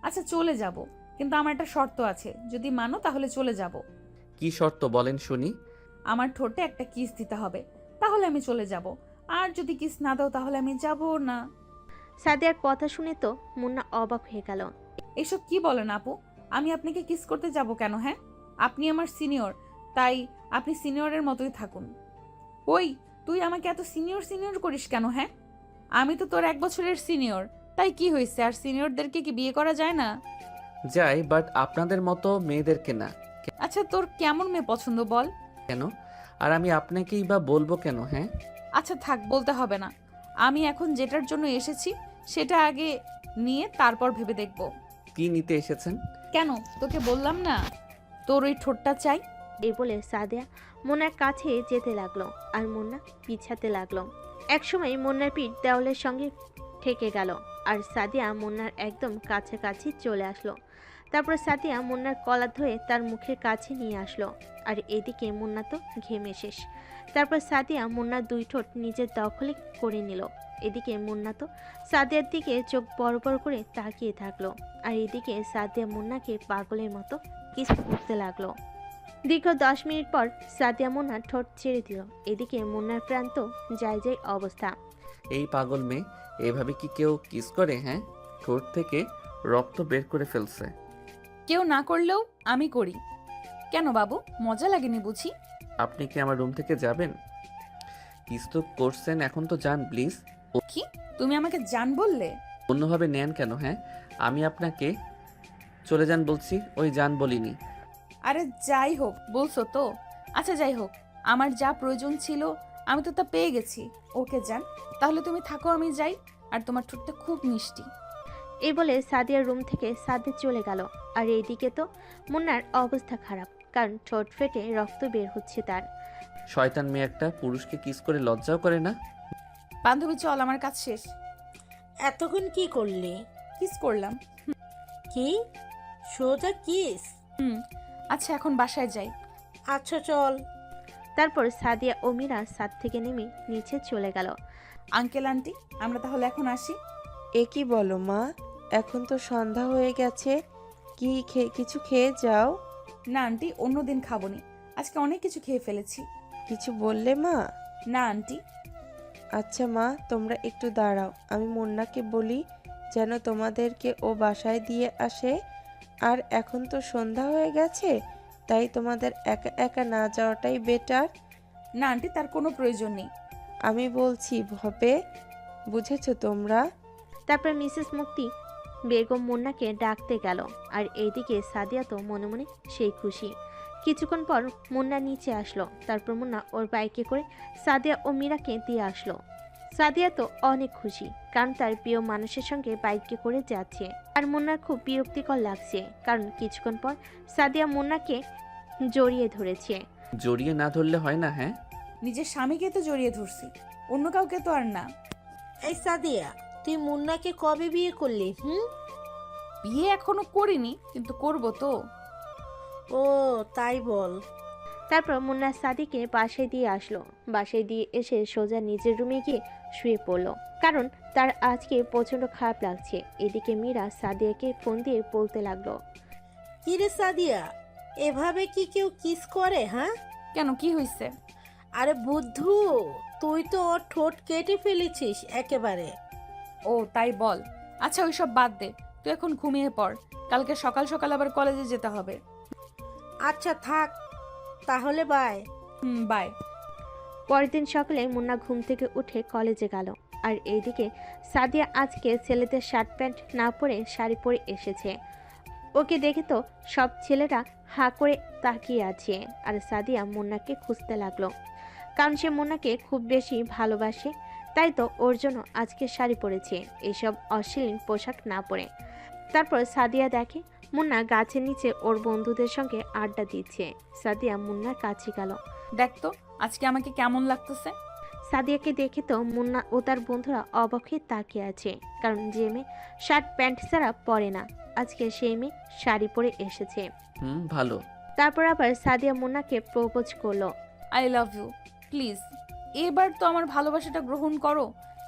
আচ্ছা চলে যাব, কিন্তু আমার একটা শর্ত আছে, যদি মানো তাহলে চলে যাব। কি শর্ত বলেন শুনি? আমার ঠোঁটে একটা কিস দিতে হবে, তাহলে আমি চলে যাব। আর যদি কিস না দাও তাহলে আমি যাব না। সাদিয়ার কথা শুনে তো মুন্না অবাক হয়ে গেল। এসব কি বলেন আপু? আমি আপনাকে কিস করতে যাব কেন? হ্যাঁ, আপনি আমার সিনিয়র, তাই আপনি সিনিয়রের মতোই থাকুন। ওই, তুই আমাকে এত সিনিয়র সিনিয়র করিস কেন? হ্যাঁ, আমি তো তোর 1 বছরের সিনিয়র, তাই কি হয়েছে? আর সিনিয়রদেরকে কি বিয়ে করা যায় না? যাই, বাট আপনাদের মতো মেয়েদেরকে না। আচ্ছা তোর কেমন মেয়ে পছন্দ বল? কেন? আর আমি আপনাকেই বা বলবো কেন? হ্যাঁ, আচ্ছা থাক, বলতে হবে না। আমি এখন যেটার জন্য এসেছি সেটা আগে নিয়ে তারপর ভেবে দেখব। কি নিতে এসেছেন? কেন, তোকে বললাম না তোর ওই ঠোঁটটা চাই? এই বলে সাদিয়া মুন্নার কাছে যেতে লাগলো আর মুন্না পিছাতে লাগলো। একসময় মুন্নার পিঠ দেওয়ালের সঙ্গে ঠেকে গেল আর সাদিয়া মুন্নার একদম কাছাকাছি চলে আসলো। তারপর সাদিয়া মুন্নার কলার ধরে তার মুখের কাছে নিয়ে আসলো। আর এদিকে মুন্না তো ঘেমে শেষ। তারপর সাদিয়া মুন্নার 2 ঠোঁট নিজের দখলে করে নিল। এদিকে মুন্না তো সাদিয়ার দিকে চোখ বড় বড় করে তাকিয়ে থাকলো। আর এদিকে সাদিয়া মুন্নাকে পাগলের মতো কিস করতে লাগলো। দীর্ঘ 10 মিনিট পর সাদিয়া মুন্নার ঠোঁট ছেড়ে দিল। এদিকে মুন্নার প্রান্ত যায় যায় অবস্থা। এই পাগল মেয়ে, এভাবে কি কেউ কিস করে? হ্যাঁ, ঠোঁট থেকে রক্ত বের করে ফেলছে। কেউ না করলেও আমি করি। কেন বাবু, মজা লাগেনি বুঝি? আপনি কি আমার রুম থেকে যাবেন? কিস তো করছেন, এখন তো যান প্লিজ। কি, তুমি আমাকে জান বললে? অন্যভাবে নেন কেন? হ্যাঁ, আমি আপনাকে চলে যান বলছি, ওই যান বলিনি। আরে যাই হোক বলছো তো। আচ্ছা যাই হোক, আমার যা প্রয়োজন ছিল আমি তো তা পেয়ে গেছি। ওকে যান, তাহলে তুমি থাকো, আমি যাই। আর তোমার ঠোঁটটা খুব মিষ্টি। এই বলে সাদিয়ার রুম থেকে সাদে চলে গেল। আর এইদিকে তো মুন্নার অবস্থা খারাপ, কারণ ঠোঁট ফেটে রক্ত বের হচ্ছে তার। শয়তান মেয়ে একটা, পুরুষকে কিস করে লজ্জাও করে না। বান্ধবী চল, আমার কাজ শেষ। এতক্ষণ কি করলি? কিস করলাম। কি? সোজা কিস? আচ্ছা এখন বাসায় যাই। আচ্ছা চল। তারপর সাদিয়া ও মীরা ছাদ থেকে নেমে নিচে চলে গেল। আঙ্কেল আন্টি, আমরা তাহলে এখন আসি। এ কি বলো মা, এখন তো সন্ধ্যা হয়ে গেছে, কিছু খেয়ে যাও। না আন্টি, অন্যদিন খাবনি, আজকে অনেক কিছু খেয়ে ফেলেছি। কিছু বললে মা? না আন্টি। আচ্ছা মা, তোমরা একটু দাঁড়াও, আমি মুন্নাকে বলি যেন তোমাদেরকে ও বাসায় দিয়ে আসে। আর এখন তো সন্ধ্যা হয়ে গেছে, তাই তোমাদের একা একা না যাওয়াটাই বেটার। না আন্টি, তার কোনো প্রয়োজন নেই। আমি বলছি হবে, বুঝেছো তোমরা? তারপর মিসেস মুক্তি বেগম মুন্নাকে ডাকতে গেল। আর এইদিকে সাদিয়া তো মনে মনে সেই খুশি। কিছুক্ষণ পর মুন্না নিচে আসলো। তারপর মুন্না ওর বাইকে করে সাদিয়া ও মীরাকে দিয়ে আসলো। সাদিয়া তো অনেক খুশি, কারণ তার প্রিয় মানুষের সঙ্গে বাইকে করে যাচ্ছে। আর মুন্নার খুব বিরক্তিকর লাগছে, কারণ কিছুক্ষণ পর সাদিয়া মুন্নাকে জড়িয়ে ধরেছে। জড়িয়ে না ধরলে হয় না? হ্যাঁ, নিজের স্বামীকে তো জড়িয়ে ধরছি, অন্য কাউকে তো আর না। এই সাদিয়া, তুই মুন্নাকে কবে বিয়ে করলি? বিয়ে এখনো করিনি, কিন্তু করব তো। ও তাই বল। তারপর মুন্না সাদিকে বাসায় দিয়ে আসলো। বাসায় দিয়ে এসে সোজা নিজের রুমে গিয়ে শুয়ে পড়লো, কারণ তার আজকে প্রচণ্ড খারাপ লাগছে। এদিকে মীরা সাদিয়াকে ফোন দিয়ে বলতে লাগলো, কি রে সাদিয়া, এভাবে কি কেউ কিস করে হ্যাঁ? কেন, কি হয়েছে? আরে বুদ্ধু, তুই তো ওর ঠোঁট কেটে ফেলেছিস একেবারে। ও তাই বল। আচ্ছা ওইসব বাদ দে, তুই এখন ঘুমিয়ে পড়, কালকে সকাল সকাল আবার কলেজে যেতে হবে। আচ্ছা থাক তাহলে, বাই। বাই। পরের দিন সকালে মুন্না ঘুম থেকে উঠে কলেজে গেল। আর এইদিকে সাদিয়া আজকে ছেলেদের শার্ট প্যান্ট না পরে শাড়ি পরে এসেছে। ওকে দেখে তো সব ছেলেরা হাঁ করে তাকিয়ে আছে। আর সাদিয়া মুন্নাকে খুঁজতে লাগলো, কারণ সে মুন্নাকে খুব বেশি ভালোবাসে। তাই তো ওর জন্য আজকে শাড়ি পরেছে, এইসব অশ্লীল পোশাক না পরে। তারপর সাদিয়া দেখে মুন্না গাছের নিচে ওর বন্ধুদের সঙ্গে আড্ডা দিচ্ছে। সাদিয়া মুন্নার কাছে গেল। দেখ তো আজকে আমাকে কেমন লাগতেছে। সাদিয়াকে দেখে তো মুন্না ও তার বন্ধুরা অবাক হয়ে তাকিয়ে আছে, কারণ যে মেয়ে শার্ট প্যান্ট ছাড়া পরে না, আজকে সেই মেয়ে শাড়ি পরে এসেছে। ভালো। তারপর আবার সাদিয়া মুন্নাকে প্রপোজ করলো। আই লাভ ইউ, প্লিজ এবার তো আমার ভালোবাসাটা গ্রহণ করো।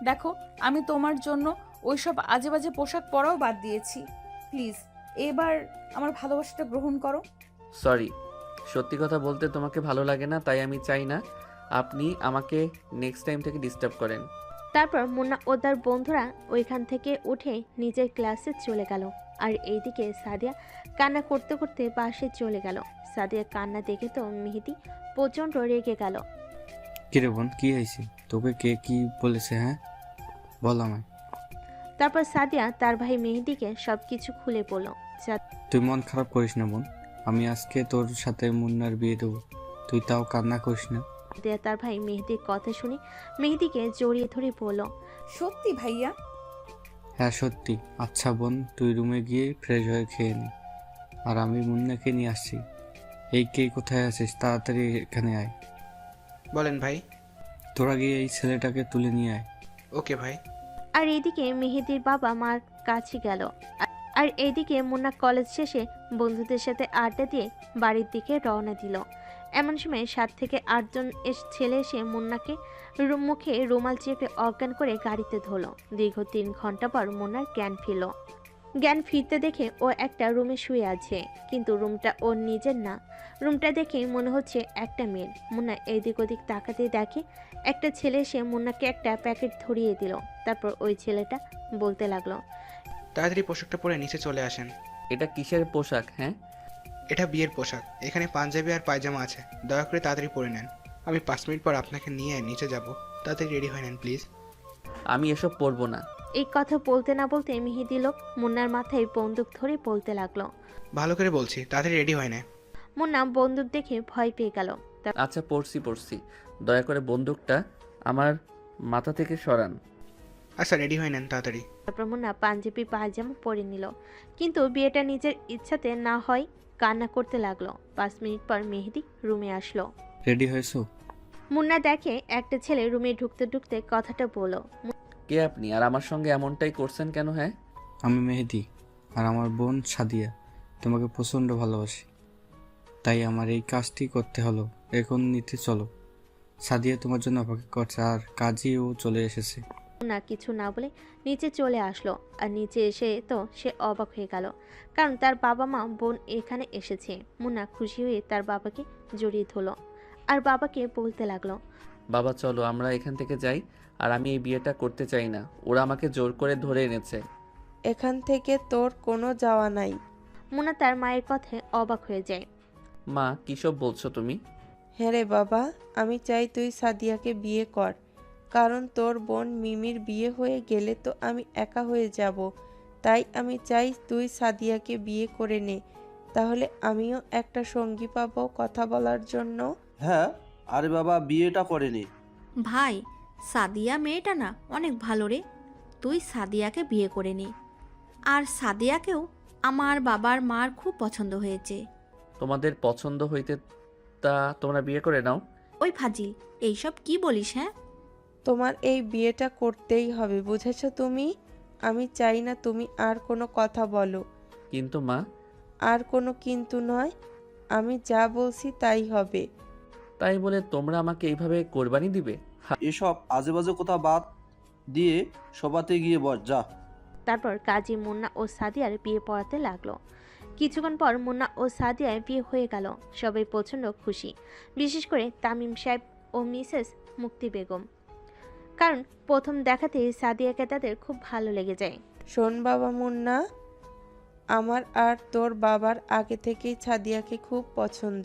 দেখো আমি তোমার জন্য ওইসব আজে বাজে পোশাক পরাও বাদ দিয়েছি, প্লিজ এবার আমার ভালোবাসাটা গ্রহণ করো। সরি, সত্যি কথা বলতে তোমাকে ভালো লাগে না, তাই আমি চাই না আপনি আমাকে নেক্সট টাইম থেকে ডিস্টার্ব করেন। তারপর মুন্না ও তার বন্ধুরা ওইখান থেকে উঠে নিজের ক্লাসে চলে গেল। আর এইদিকে সাদিয়া কান্না করতে করতে বাসে চলে গেল। সাদিয়া কান্না দেখে তো মেহেদি প্রচণ্ড রেগে গেল। কিরে বোন, কি হয়েছে? তোকে কে কি বলেছে? হ্যাঁ বল আমায়। তারপর সাদিয়া তার ভাই মেহেদিকে সবকিছু খুলে বলল। তুই মন খারাপ করিস না বোন, আমি আজকে তোর সাথে মুন্নার বিয়ে দেবো, তুই তাও কান্না করিস না। সাদিয়া তার ভাই মেহেদির কথা শুনে মেহেদিকে জড়িয়ে ধরে বলল, সত্যি ভাইয়া? হ্যাঁ সত্যি। আচ্ছা বোন, তুই রুমে গিয়ে ফ্রেশ হয়ে খেয়ে নে, আর আমি মুন্নাকে নিয়ে আসছি। এই কে কোথায় আছিস? তাড়াতাড়ি এখানে আয়। বলেন ভাই। তোরা গিয়ে এই ছেলেটাকে তুলে নিয়ে আয়। ওকে ভাই। আর এইদিকে মেহেদির বাবা মার কাছে গেল। আর এইদিকে মুন্না কলেজ শেষে বন্ধুদের সাথে আড্ডা দিয়ে বাড়ির দিকে রওনা দিল। এমন সময় 7 থেকে 8 জন ছেলে এসে মুন্নাকে মুখে রুমাল চেপে অজ্ঞান করে গাড়িতে ধরল। দীর্ঘ 3 ঘন্টা পর মুন্নার জ্ঞান ফিরল। জ্ঞান ফিরতে দেখে ও একটা রুমে শুয়ে আছে, কিন্তু রুমটা ওর নিজের না। রুমটা দেখে মনে হচ্ছে একটা মেয়ের। মুন্না এদিক ওদিক তাকাতে দেখে একটা ছেলে এসে মুন্নাকে একটা প্যাকেট ধরিয়ে দিল। তারপর ওই ছেলেটা বলতে লাগলো, তাড়াতাড়ি পোশাকটা পরে নিচে চলে আসেন। এটা কিসের পোশাক? হ্যাঁ এটা বিয়ের পোশাক, এখানে পাঞ্জাবি আর পায়জামা আছে, দয়া করে তাড়াতাড়ি পরে নেন। আমি 5 মিনিট পর আপনাকে নিয়ে নিচে যাব, তাড়াতাড়ি রেডি হয়ে নেন প্লিজ। আমি এসব পরবো না। এই কথা বলতে না বলতে মেহেদি লোক মুন্নার মাথায় বন্দুক ধরে বলতে লাগলো, ভালো করে বলছি, তাড়াতাড়ি রেডি হয় না। মুন্না বন্দুক দেখে ভয় পেয়ে গেল। আচ্ছা পড়ছি, দয়া করে বন্দুকটা আমার মাথা থেকে সরান। আচ্ছা রেডি হয়ে নেন তাড়াতাড়ি। তারপর মুন্না পাঞ্জাবি পায়জামা পরে নিল, কিন্তু বিয়েটা নিজের ইচ্ছাতে না হয় কান্না করতে লাগলো। 5 মিনিট পর মেহেদি রুমে আসলো। রেডি হয়েছো? মুন্না দেখে একটা ছেলে রুমে ঢুকতে ঢুকতে কথাটা বলল, কে আপনি আর আমার সঙ্গে এমনটাই করছেন কেন? হ্যাঁ আমি মেহেদি, আর আমার বোন সাদিয়া তোমাকে প্রচণ্ড ভালোবাসি, তাই আমার এই কাজটি করতে হলো। এখন নিতে চলো, সাদিয়া তোমার জন্য অপেক্ষা করছে, আর কাজেও চলে এসেছে। মুন্না কিছু না বলে নিচে চলে আসলো। আর নিচে এসে তো সে অবাক হয়ে গেল, কারণ তার বাবা মা বোন এখানে এসেছে। মুন্না খুশি হয়ে তার বাবাকে জড়িয়ে ধরলো আর বাবাকে বলতে লাগলো, বাবা চলো আমরা এখান থেকে যাই, আর আমি এই বিয়েটা করতে চাই না, ওরা আমাকে জোর করে ধরে এনেছে। এখান থেকে তোর কোনো যাওয়া নাই। মুন্না তার মায়ের কথায় অবাক হয়ে যায়। মা কিসব বলছো তুমি? হ্যাঁ রে বাবা, আমি চাই তুই সাদিয়াকে বিয়ে কর, কারণ তোর বোন মিমির বিয়ে হয়ে গেলে তো আমি একা হয়ে যাব। তাই আমি চাই তুই সাদিয়াকে বিয়ে করে নে, তাহলে আমিও একটা সঙ্গী পাবো কথা বলার জন্য। হ্যাঁ, আরে বাবা বিয়েটা করে নে। ভাই, সাদিয়া মেয়েটা না অনেক ভালো রে, তুই সাদিয়াকে বিয়ে করে নে। আর সাদিয়াকেও আমার বাবার মার খুব পছন্দ হয়েছে। তোমাদের পছন্দ হইতে তা তোমরা বিয়ে করে নাও। ওই ফাজিল, এইসব কি বলিস? হ্যাঁ তোমার এই বিয়েটা করতেই হবে, বুঝেছো তুমি? আমি চাই না তুমি আর কোনো কথা বলো। কিন্তু মা। আর কোনো কিন্তু নয়, আমি যা বলছি তাই হবে। তাই বলে তোমরা আমাকে এইভাবে কোরবানি দিবে? এসব আজেবাজে কথা বাদ দিয়ে সবাতে গিয়ে বস যা। তারপর কাজী মুন্না ও সাদিয়ার বিয়ে পড়াতে লাগলো। কিছুক্ষণ পর মুন্না ও সাদিয়ার বিয়ে হয়ে গেল। সবাই প্রচণ্ড খুশি, বিশেষ করে তামিম সাহেব ও মিসেস মুক্তি বেগম, কারণ প্রথম দেখাতেই সাদিয়াকে তাদের খুব ভালো লেগে যায়। শোন বাবা মুন্না, আমার আর তোর বাবার আগে থেকেই সাদিয়াকে খুব পছন্দ।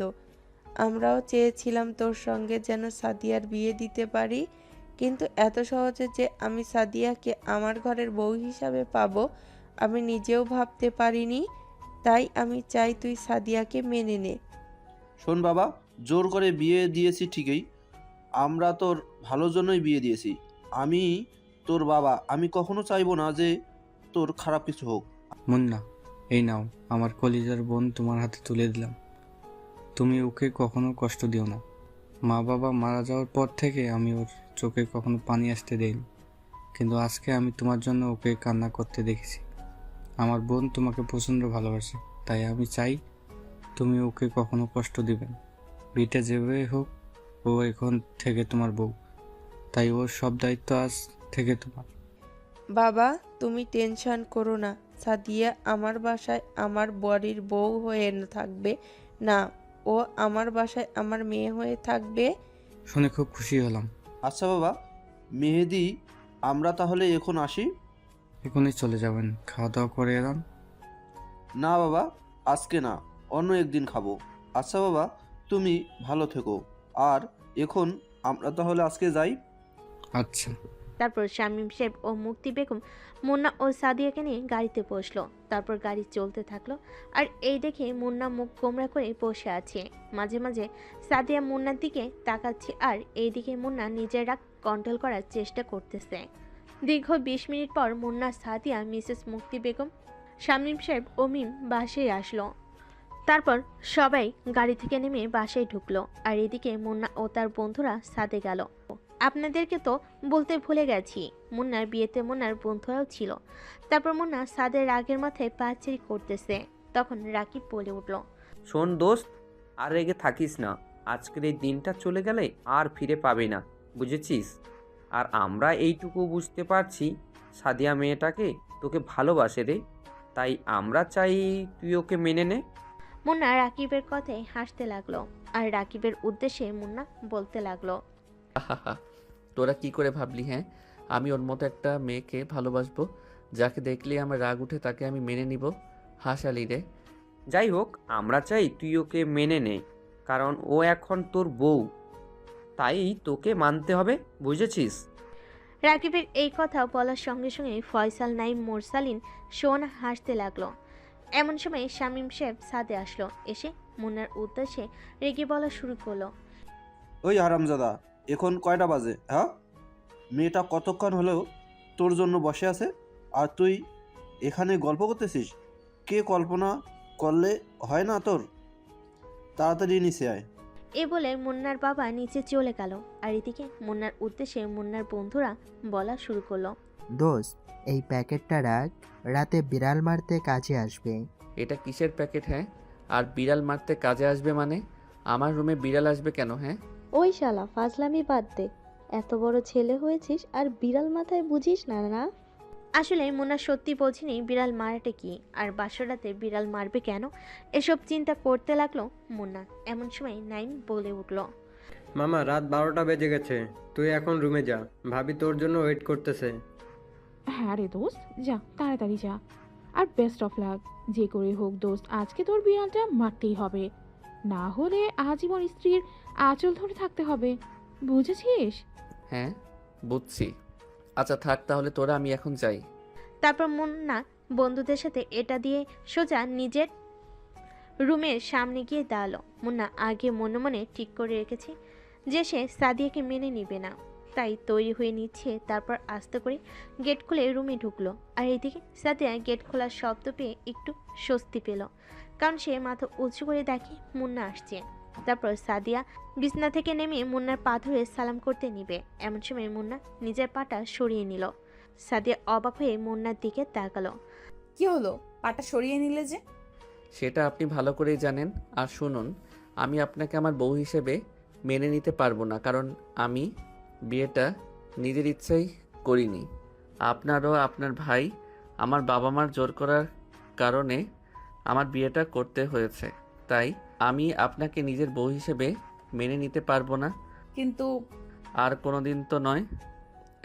আমরাও চেয়েছিলাম তোর সঙ্গে যেন সাদিয়ার বিয়ে দিতে পারি, কিন্তু এত সহজে যে আমি সাদিয়াকে আমার ঘরের বউ হিসাবে পাবো আমি নিজেও ভাবতে পারিনি। তাই আমি চাই তুই সাদিয়াকে মেনে নে। শোন বাবা, জোর করে বিয়ে দিয়েছি ঠিকই, আমরা তোর ভালোর জন্যই বিয়ে দিয়েছি। আমি তোর বাবা, আমি কখনো চাইবো না যে তোর খারাপ কিছু হোক। মুন্না, এই নাও আমার কলিজার বোন তোমার হাতে তুলে দিলাম। তুমি ওকে কখনো কষ্ট দিও না। মা বাবা মারা যাওয়ার পর থেকে আমি ওর চোখে কখনো পানি আসতে দেইনি, কিন্তু আজকে আমি তোমার জন্য ওকে কান্না করতে দেখেছি। আমার বোন তোমাকে প্রচণ্ড ভালোবাসে, তাই আমি চাই তুমি ওকে কখনো কষ্ট দিবে না। বিয়েটা যেভাবে হোক, ও এখন থেকে তোমার বউ, তাই ওর সব দায়িত্ব আজ থেকে তোমার। বাবা, তুমি টেনশন করো না। সাদিয়া আমার বাসায় আমার বাড়ির বউ হয়ে থাকবে না, ও আমার বাসায় আমার মেয়ে হয়ে থাকবে। শুনে খুব খুশি হলাম। আচ্ছা বাবা মেহেদি, আমরা তাহলে এখন আসি? এখনই চলে যাবেন? খাওয়া দাওয়া করে এলাম। না বাবা, আজকে না, অন্য একদিন খাবো। আচ্ছা বাবা, তুমি ভালো থেকো। আর এখন আমরা তাহলে আজকে যাই। আচ্ছা। তারপর শামীম সাহেব ও মুক্তি বেগম মুন্না ও সাদিয়াকে নিয়ে গাড়িতে বসলো। তারপর গাড়ি চলতে থাকলো, আর এই দেখে মুন্না মুখ গোমরা করে বসে আছে। মাঝে মাঝে সাদিয়া মুন্নার দিকে তাকাচ্ছে, আর এইদিকে মুন্না নিজের রাগ কন্ট্রোল করার চেষ্টা করতেছে। দীর্ঘ 20 মিনিট পর মুন্না, সাদিয়া, মিসেস মুক্তি বেগম, শামীম সাহেব ও মিম বাসায় আসলো। তারপর সবাই গাড়ি থেকে নেমে বাসায় ঢুকলো, আর এদিকে মুন্না ও তার বন্ধুরা সাদে গেল। আপনাদেরকে তো বলতে ভুলে গেছি, মুন্নার বিয়েতে মুন্নার বন্ধুরাও ছিল। তারপর মুন্না সাদের রাগের মাথায় পাচারি করতেছে, তখন রাকিব বলে উঠল, শোন দোস্ত, আর রেগে থাকিস না। আজকের এই দিনটা চলে গেলে আর ফিরে পাবি না, বুঝেছিস? আর আমরা এইটুকু বুঝতে পারছি, সাদিয়া মেয়েটাকে তোকে ভালোবাসে রে, তাই আমরা চাই তুই ওকে মেনে নে। মুন্না রাকিবের কথায় হাসতে লাগলো, আর রাকিবের উদ্দেশ্যে মুন্না বলতে লাগলো, আহাহা, তোরা কি করে ভাবলি হ্যাঁ আমি ওর মতো একটা মেয়েকে ভালোবাসবো, যাকে দেখলেই আমার রাগ উঠে তাকে আমি মেনে নিব? হাসালি রে। যাই হোক, আমরা চাই তুই ওকে মেনে নে, কারণ ও এখন তোর বউ, তাই তোকে মানতে হবে, বুঝেছিস? রাকিবের এই কথা বলার সঙ্গে সঙ্গে ফয়সাল, নাইম, মোরসালিন, সোহানা হাসতে লাগলো। এমন সময় শামীম সাহেব সাদে আসলো। এসে মুন্নার উদ্দেশ্যে রেগে বলা শুরু করলো, ওই হারামজাদা, এখন কয়টা বাজে? হ্যাঁ, মেয়েটা কতক্ষণ হলেও তোর জন্য বসে আছে, আর তুই এখানে গল্প করতেছিস? কে কল্পনা করলে হয় না তোর? তাড়াতাড়ি নিচে আয়। এ বলে মুন্নার বাবা নিচে চলে গেল, আর এদিকে মুন্নার উদ্দেশ্যে মুন্নার বন্ধুরা বলা শুরু করলো, দোস্ত, এই প্যাকেটটা রাখ, রাতে বিড়াল মারতে কাজে আসবে। এটা কিসের প্যাকেট হ্যাঁ? আর বিড়াল মারতে কাজে আসবে মানে? আমার রুমে বিড়াল আসবে কেন হ্যাঁ? ওই শালা ফাজলামি বাদ দে, এত বড় ছেলে হয়েছিস আর বিড়াল মাথায় বুঝিস না না? আসলে মুন্না সত্যি বোঝেনি বিড়াল মারাটা কি, আর বাসরাতে বিড়াল মারবে কেন, এসব চিন্তা করতে লাগলো মুন্না। এমন সময় নাইম বলে উঠলো, মামা, রাত 12টা বেজে গেছে, তুই এখন রুমে যা, ভাবি তোর জন্য ওয়েট করতেছে। হ্যাঁ রে দোস্ত, যা তাড়াতাড়ি যা। আর বেস্ট অফ লাক, যে করে হোক দোস্ত, আজকে তোর বিড়ালটা মারতেই হবে, না হলে আজীবন স্ত্রীর আঁচল ধরে থাকতে হবে, বুঝেছিস? হ্যাঁ বুঝছি। আচ্ছা থাক তাহলে তোরা, আমি এখন যাই। তারপর মুন্না বন্ধুদের সাথে এটা দিয়ে সোজা নিজের রুমের সামনে গিয়ে দাঁড়ালো। মুন্না আগে মনে মনে ঠিক করে রেখেছে যে সে সাদিয়াকে মেনে নিবে না, তাই তৈরি হয়ে নিচ্ছে। তারপর আস্তে করে গেট খুলে রুমে ঢুকলো, আর এইদিকে সাদিয়া গেট খোলার শব্দ পেয়ে একটু স্বস্তি পেল, কারণ সে মাথা উঁচু করে দেখে মুন্না আসছে। তারপর সাদিয়া বিছনা থেকে নেমে মুন্নার পা ধরে সালাম করতে নিবে, এমন সময় মুন্না নিজের পাটা সরিয়ে নিল। সাদিয়া অবাক হয়ে মুন্নার দিকে তাকালো। কি হলো, পাটা সরিয়ে নিলে যে? সেটা আপনি ভালো করেই জানেন। আর শুনুন, আমি আপনাকে আমার বউ হিসেবে মেনে নিতে পারবো না, কারণ আমি বিয়েটা নিজের ইচ্ছাই করিনি। আপনারও আপনার ভাই আমার বাবা মার জোর করার কারণে আমার বিয়েটা করতে হয়েছে, তাই আমি আপনাকে নিজের বউ হিসেবে মেনে নিতে পারবো না। কিন্তু আর কোনোদিন তো নয়।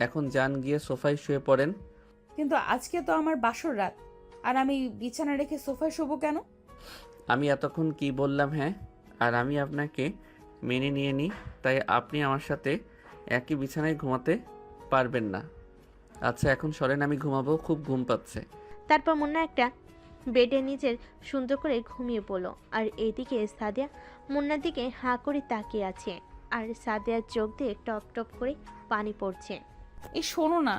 এখন যান, গিয়ে সোফায় শুয়ে পড়েন। কিন্তু আজকে তো আমার বাসর রাত, আর আমি বিছানা রেখে সোফায় শোবো কেন? আমি এতক্ষণ কি বললাম? হ্যাঁ, আর আমি আপনাকে মেনে নিয়ে নিই, তাই আপনি আমার সাথে একই বিছানায় ঘুমাতে পারবেন না। আচ্ছা এখন সরেন, আমি ঘুমাবো, খুব ঘুম পাচ্ছে। তারপর মুন্না একটা বেডে নিজের সুন্দর করে ঘুমিয়ে পড়ল। আর এইদিকে সাদিয়া মুন্নার দিকে হাঁ করে তাকিয়ে আছে, আর সাদিয়ার চোখ দিয়ে টপ টপ করে পানি পড়ছে। এই শোনো না,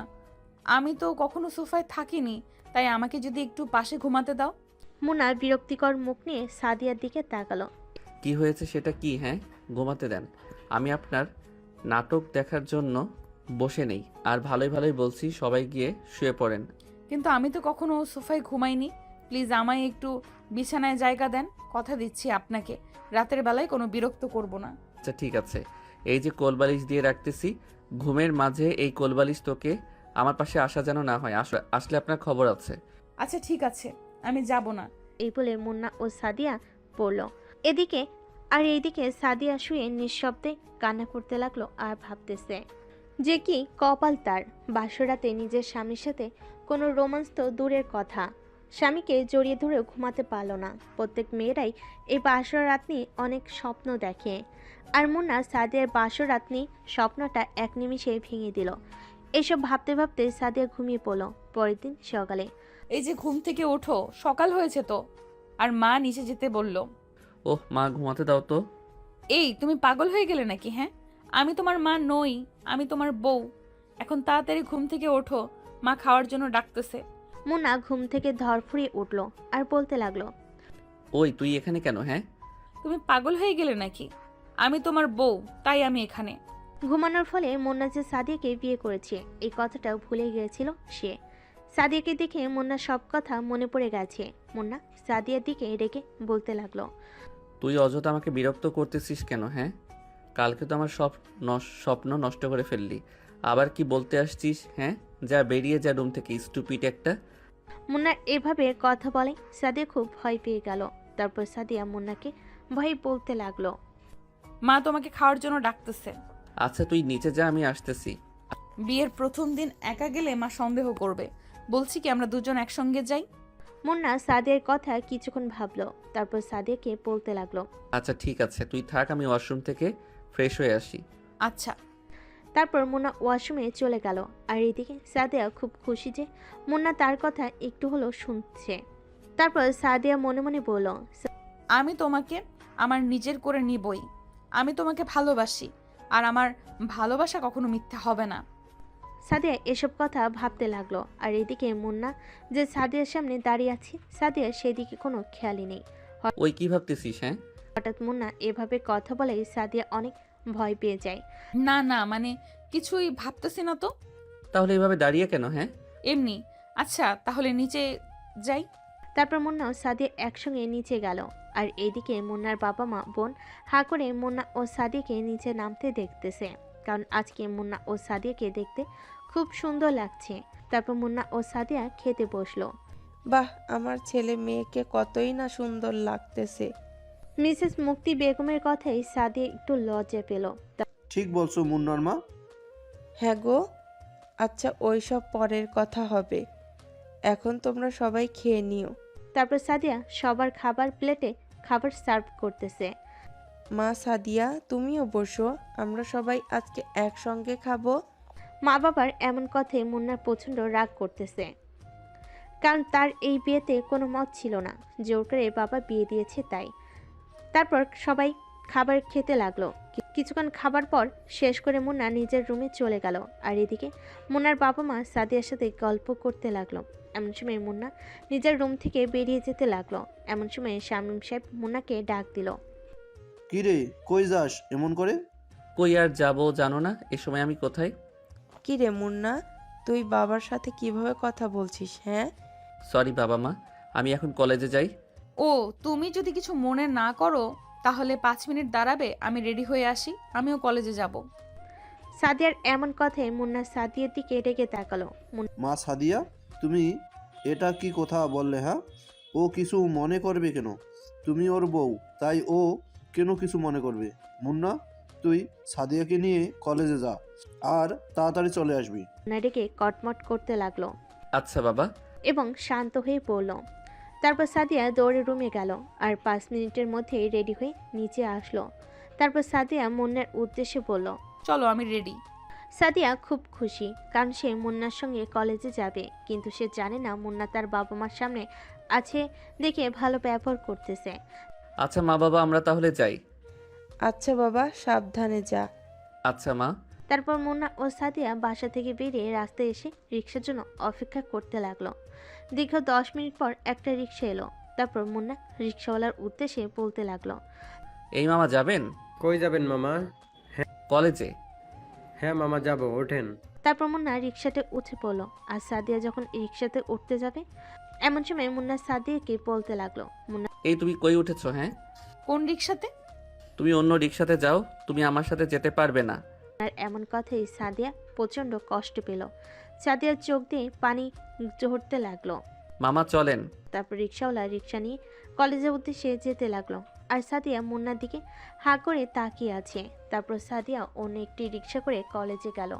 আমি তো কখনো সোফায় থাকিনি, তাই আমাকে যদি একটু পাশে ঘুমাতে দাও। মুন্না বিরক্তিকর মুখ নিয়ে সাদিয়ার দিকে তাকালো। কি হয়েছে সেটা কি? হ্যাঁ, ঘুমাতে দেন। আমি আপনার নাটক দেখার জন্য বসে নেই। আর ভালোই ভালোই বলছি, সবাই গিয়ে শুয়ে পড়েন। কিন্তু আমি তো কখনো সোফায় ঘুমাইনি, প্লিজ আমায় একটু বিছানায় জায়গা দেন। কথা দিচ্ছি আপনাকে, রাতের বেলায় কোনো বিরক্ত করব না। আচ্ছা ঠিক আছে, এই যে কোলবালিশ দিয়ে রাখতেছি, ঘুমের মাঝে এই কোলবালিশ তোকে আমার পাশে আসা যেন না হয়। আসলে আপনার খবর আছে। আচ্ছা ঠিক আছে, আমি যাব না। এই বলে মুন্না ও সাদিয়া পড়ল এইদিকে সাদিয়া শুয়ে নিঃশব্দে কান্না করতে লাগলো আর ভাবতেছে যে কি কপাল তার, বাসরাতে নিজের স্বামীর সাথে কোনো রোমান্স তো দূরের কথা, স্বামীকে জড়িয়ে ধরে ঘুমাতে পারল না। প্রত্যেক মেয়েরাই এই বাসর রাত নিয়ে অনেক স্বপ্ন দেখে, আর মুন্না সাদিয়ার বাসর রাত নিয়ে স্বপ্নটা এক নিমিষে ভেঙে দিল। এসব ভাবতে ভাবতে সাদিয়া ঘুমিয়ে পড়ল। পরের দিন সকালে, এই যে ঘুম থেকে ওঠো, সকাল হয়েছে তো। আর মা নিচে যেতে বলল। ওহ মা, ঘুমাতে দাও তো। এই তুমি পাগল হয়ে গেলে নাকি? হ্যাঁ, আমি তোমার মা নই, আমি তোমার বউ। এখন তাড়াতাড়ি ঘুম থেকে ওঠো, মা খাওয়ার জন্য ডাকতেছে। মুন্না ঘুম থেকে ধরফড়িয়ে উঠল আর বলতে লাগলো, ওই তুই এখানে কেন? হ্যাঁ, তুমি পাগল হয়ে গেলে নাকি? আমি তোমার বউ, তাই আমি এখানে। ঘুমানোর ফলে মুন্না যে সাদিয়াকে বিয়ে করেছে এই কথাটাও ভুলে গিয়েছিল সে। সাদিয়াকে দেখে মুন্না সব কথা মনে পড়ে গেছে। মুন্না সাদিয়ার দিকে রেখে বলতে লাগলো, তুই অযথা আমাকে বিরক্ত করতেছিস কেন? হ্যাঁ, কালকে তো আমার সব স্বপ্ন নষ্ট করে ফেললি, আবার কি বলতে আসছিস? হ্যাঁ, যা বেরিয়ে যা রুম থেকে, স্টুপিড একটা। মুন্না এভাবে কথা বলে সাদিয়া খুব ভয় পেয়ে গেল। তারপর সাদিয়া মুন্নাকে ভয় বলতে লাগলো, মা তোমাকে খাওয়ার জন্য ডাকতেছে। আচ্ছা তুই নিচে যা, আমি আসতেছি। বিয়ের প্রথম দিন একা গেলে মা সন্দেহ করবে, বলছি কি আমরা দুজন একসঙ্গে যাই। মুন্না সাদিয়ার কথা কিছুক্ষণ ভাবলো, তারপর সাদিয়াকে বলতে লাগলো, আচ্ছা ঠিক আছে, তুই থাক, আমি ওয়াশরুম থেকে ফ্রেশ হয়ে আসি। আচ্ছা। তারপর মুন্না ওয়াশরুমে চলে গেল। আর এদিকে সাদিয়া খুব খুশি যে মুন্না তার কথা একটু হলেও শুনছে। তারপর সাদিয়া মনে মনে বলল, আমি তোমাকে আমার নিজের করে নিবই। আমি তোমাকে ভালোবাসি, আর আমার ভালোবাসা কখনো মিথ্যা হবে না। সাদিয়া এসব কথা ভাবতে লাগলো। আর এদিকে মুন্না যে সাদিয়ার সামনে দাঁড়িয়ে আছে, সাদিয়া সেদিকে কোনো খেয়ালই নেই। ওই কি ভাবতেছিস? হ্যাঁ, হঠাৎ মুন্না এভাবে কথা বলে সাদিয়া অনেক ভয় পেয়ে যায়। না না, মানে কিছুই ভাবতেছি না তো। তাহলে এভাবে দাঁড়িয়ে কেন? হ্যাঁ, এমনি। আচ্ছা তাহলে নিচে যাই। তারপর মুন্না ও সাদিয়া একসঙ্গে নিচে গেল। আর এইদিকে মুন্নার বাবা মা বোন হা করে মুন্না ও সাদিয়াকে নিচে নামতে দেখতেছে, কারণ আজকে মুন্না ও সাদিয়াকে দেখতে খুব সুন্দর লাগছে। তারপর মুন্না ও সাদিয়া খেতে বসলো। বাহ, আমার ছেলে মেয়েকে কতই না সুন্দর লাগতেছে। মিসেস মুক্তি বেগমের কথাই সাদিয়া একটু লজ্জা পেল। ঠিক বলছো মুন্নার মা। হ্যাঁ গো, আচ্ছা ওইসব পরের কথা হবে, এখন তোমরা সবাই খেয়ে নিও। তারপর সাদিয়া সবার খাবার প্লেটে খাবার সার্ভ করতেছে। মা সাদিয়া, তুমিও বসো, আমরা সবাই আজকে একসঙ্গে খাবো। মা বাবার এমন কথায় মুন্নার প্রচণ্ড রাগ করতেছে, কারণ তার এই বিয়েতে কোনো মত ছিল না, জোর করে বাবা বিয়ে দিয়েছে তাই। তারপর সবাই খাবার খেতে লাগলো। কিছুক্ষণ খাবার পর শেষ করে মুন্না নিজের রুমে চলে গেল। আর এদিকে মুন্নার বাবা মা সাদিয়ার সাথে গল্প করতে লাগলো। এমন সময় মুন্না নিজের রুম থেকে বেরিয়ে যেতে লাগলো। এমন সময় শামীম সাহেব মুন্নাকে ডাক দিল। কি রে, কই যাস এমন করে? কই আর যাবো জানো না, এ সময় আমি কোথায়? কি রে মুন্না, তুই বাবার সাথে কিভাবে কথা বলছিস? হ্যাঁ, সরি বাবা মা, আমি এখন কলেজে যাই। ও, তুমি যদি কিছু মনে না করো তাহলে 5 মিনিট দাঁড়াবে, আমি রেডি হয়ে আসি, আমিও কলেজে যাব। সাদিয়ার এমন কথায় মুন্না সাদিয়ার দিকে রেগে তাকালো। মা সাদিয়া, তুমি এটা কি কথা বললে? হ্যাঁ, ও ও কিছু মনে করবে কেন? তুমি ওর বউ, তাই ও কেন কিছু মনে করবে? মুন্না, তুই সাদিয়াকে নিয়ে কলেজে যা আর তাড়াতাড়ি চলে আসবি। মুন্না ডেকে কটমট করতে লাগলো আচ্ছা বাবা। এবং শান্ত হয়ে পড়ল। তারপর সাদিয়া দৌড়ে রুমে গেল আর 5 মিনিটের মধ্যেই রেডি হয়ে নিচে আসলো। তারপর সাদিয়া মুন্নার উদ্দেশ্যে বলল, চলো আমি রেডি। সাদিয়া খুব খুশি, কারণ সে মুন্নার সঙ্গে কলেজে যাবে, কিন্তু সে জানে না মুন্না তার বাবা মার সামনে আছে দেখে ভালো ব্যবহার করতেছে। আচ্ছা মা বাবা, আমরা তাহলে যাই। আচ্ছা বাবা, সাবধানে যা। আচ্ছা মা। তারপর মুন্না ও সাদিয়া বাসা থেকে বেরিয়ে রাস্তায় এসে রিক্সার জন্য অপেক্ষা করতে লাগলো। দীর্ঘ 10 মিনিট পর একটা রিক্সা এলো। তারপর মুন্না রিক্সাওয়ালার উদ্দেশ্যে বলতে লাগলো, এই মামা যাবেন? কই যাবেন মামা? কলেজে। হ্যাঁ মামা, যাব, ওঠেন। তারপর মুন্না রিক্সাতে উঠে পড়লো। আর সাদিয়া যখন রিক্সাতে উঠতে যাবে, এমন সময় মুন্না সাদিয়াকে বলতে লাগলো, মুন্না এই তুমি কই উঠেছো? হ্যাঁ, কোন রিক্সাতে? তুমি অন্য রিক্সাতে যাও, তুমি আমার সাথে যেতে পারবে না। আর এমন কথাই সাদিয়া প্রচন্ড কষ্ট পেল। সাদিয়ার চোখ দিয়ে পানি ঝরতে লাগলো। মামা চলেন। তারপর রিক্সাওয়ালা রিক্সা নিয়ে কলেজের উদ্দেশ্যে যেতে লাগলো। আর সাদিয়া মুন্নার দিকে হা করে তাকিয়ে আছে। তারপর সাদিয়া অন্য একটি রিক্সা করে কলেজে গেল।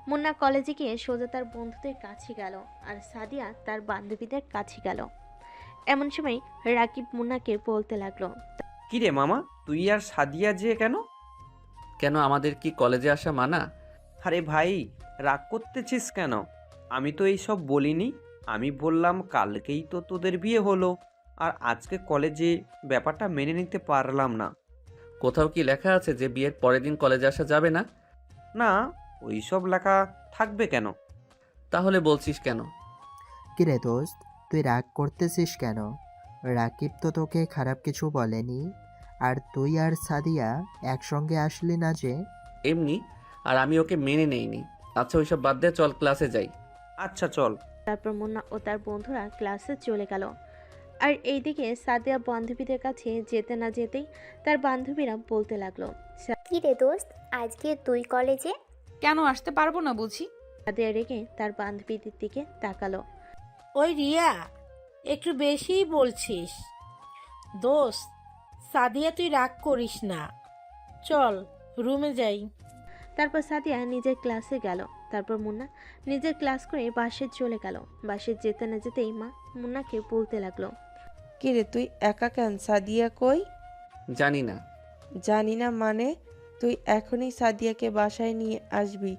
মুন্না কলেজে গিয়ে সোজা তার বন্ধুদের কাছে গেল, আর সাদিয়া তার বান্ধবীদের কাছে গেল। এমন সময় রাকিব মুন্নাকে বলতে লাগলো, কি রে মামা, তুই আর সাদিয়া যে কেন? কেন, আমাদের কি কলেজে আসা মানা? আরে ভাই, রাগ করতেছিস কেন? আমি তো এইসব বলিনি। আমি বললাম কালকেই তো তোদের বিয়ে হলো, আর আজকে কলেজে, ব্যাপারটা মেনে নিতে পারলাম না। কোথাও কি লেখা আছে যে বিয়ের পরের দিন কলেজে আসা যাবে না? না, ওইসব লেখা থাকবে কেন? তাহলে বলছিস কেন? কিরে দোস্ত, তুই রাগ করতেছিস কেন? রাকিব তো তোকে খারাপ কিছু বলেনি, আর তুই আর সাদিয়া একসঙ্গে আসলি না যে? এমনি, আর আমি ওকে মেনে নেইনি। আচ্ছা ওইসব বাদ দে, চল ক্লাসে যাই। আচ্ছা চল। তারপর মুন্না ও তার বন্ধুরা ক্লাসে চলে গেল। আর এইদিকে সাদিয়া বান্ধবীদের কাছে যেতে না যেতেই তার বান্ধবীরা বলতে লাগলো, কি রে দোস্ত, আজকে তুই কলেজে কেন আসতে পারবো না বুঝি? সাদিয়া রেগে তার বান্ধবীদের দিকে তাকালো। ওই রিয়া, একটু বেশিই বলছিস। দোস্ত, সাদিয়া তুই রাগ করিস না, চল রুমে যাই। তারপর সাদিয়া নিজের ক্লাসে গেল। তারপর মুন্না নিজের ক্লাস করে বাসে চলে গেল। বাসে যেতে না যেতেই মা মুন্নাকে বলতে লাগলো, কিরে তুই একা কেন? সাদিয়া কই? জানি না। জানি না মানে? তুই এখনই সাদিয়াকে বাসায় নিয়ে আসবি।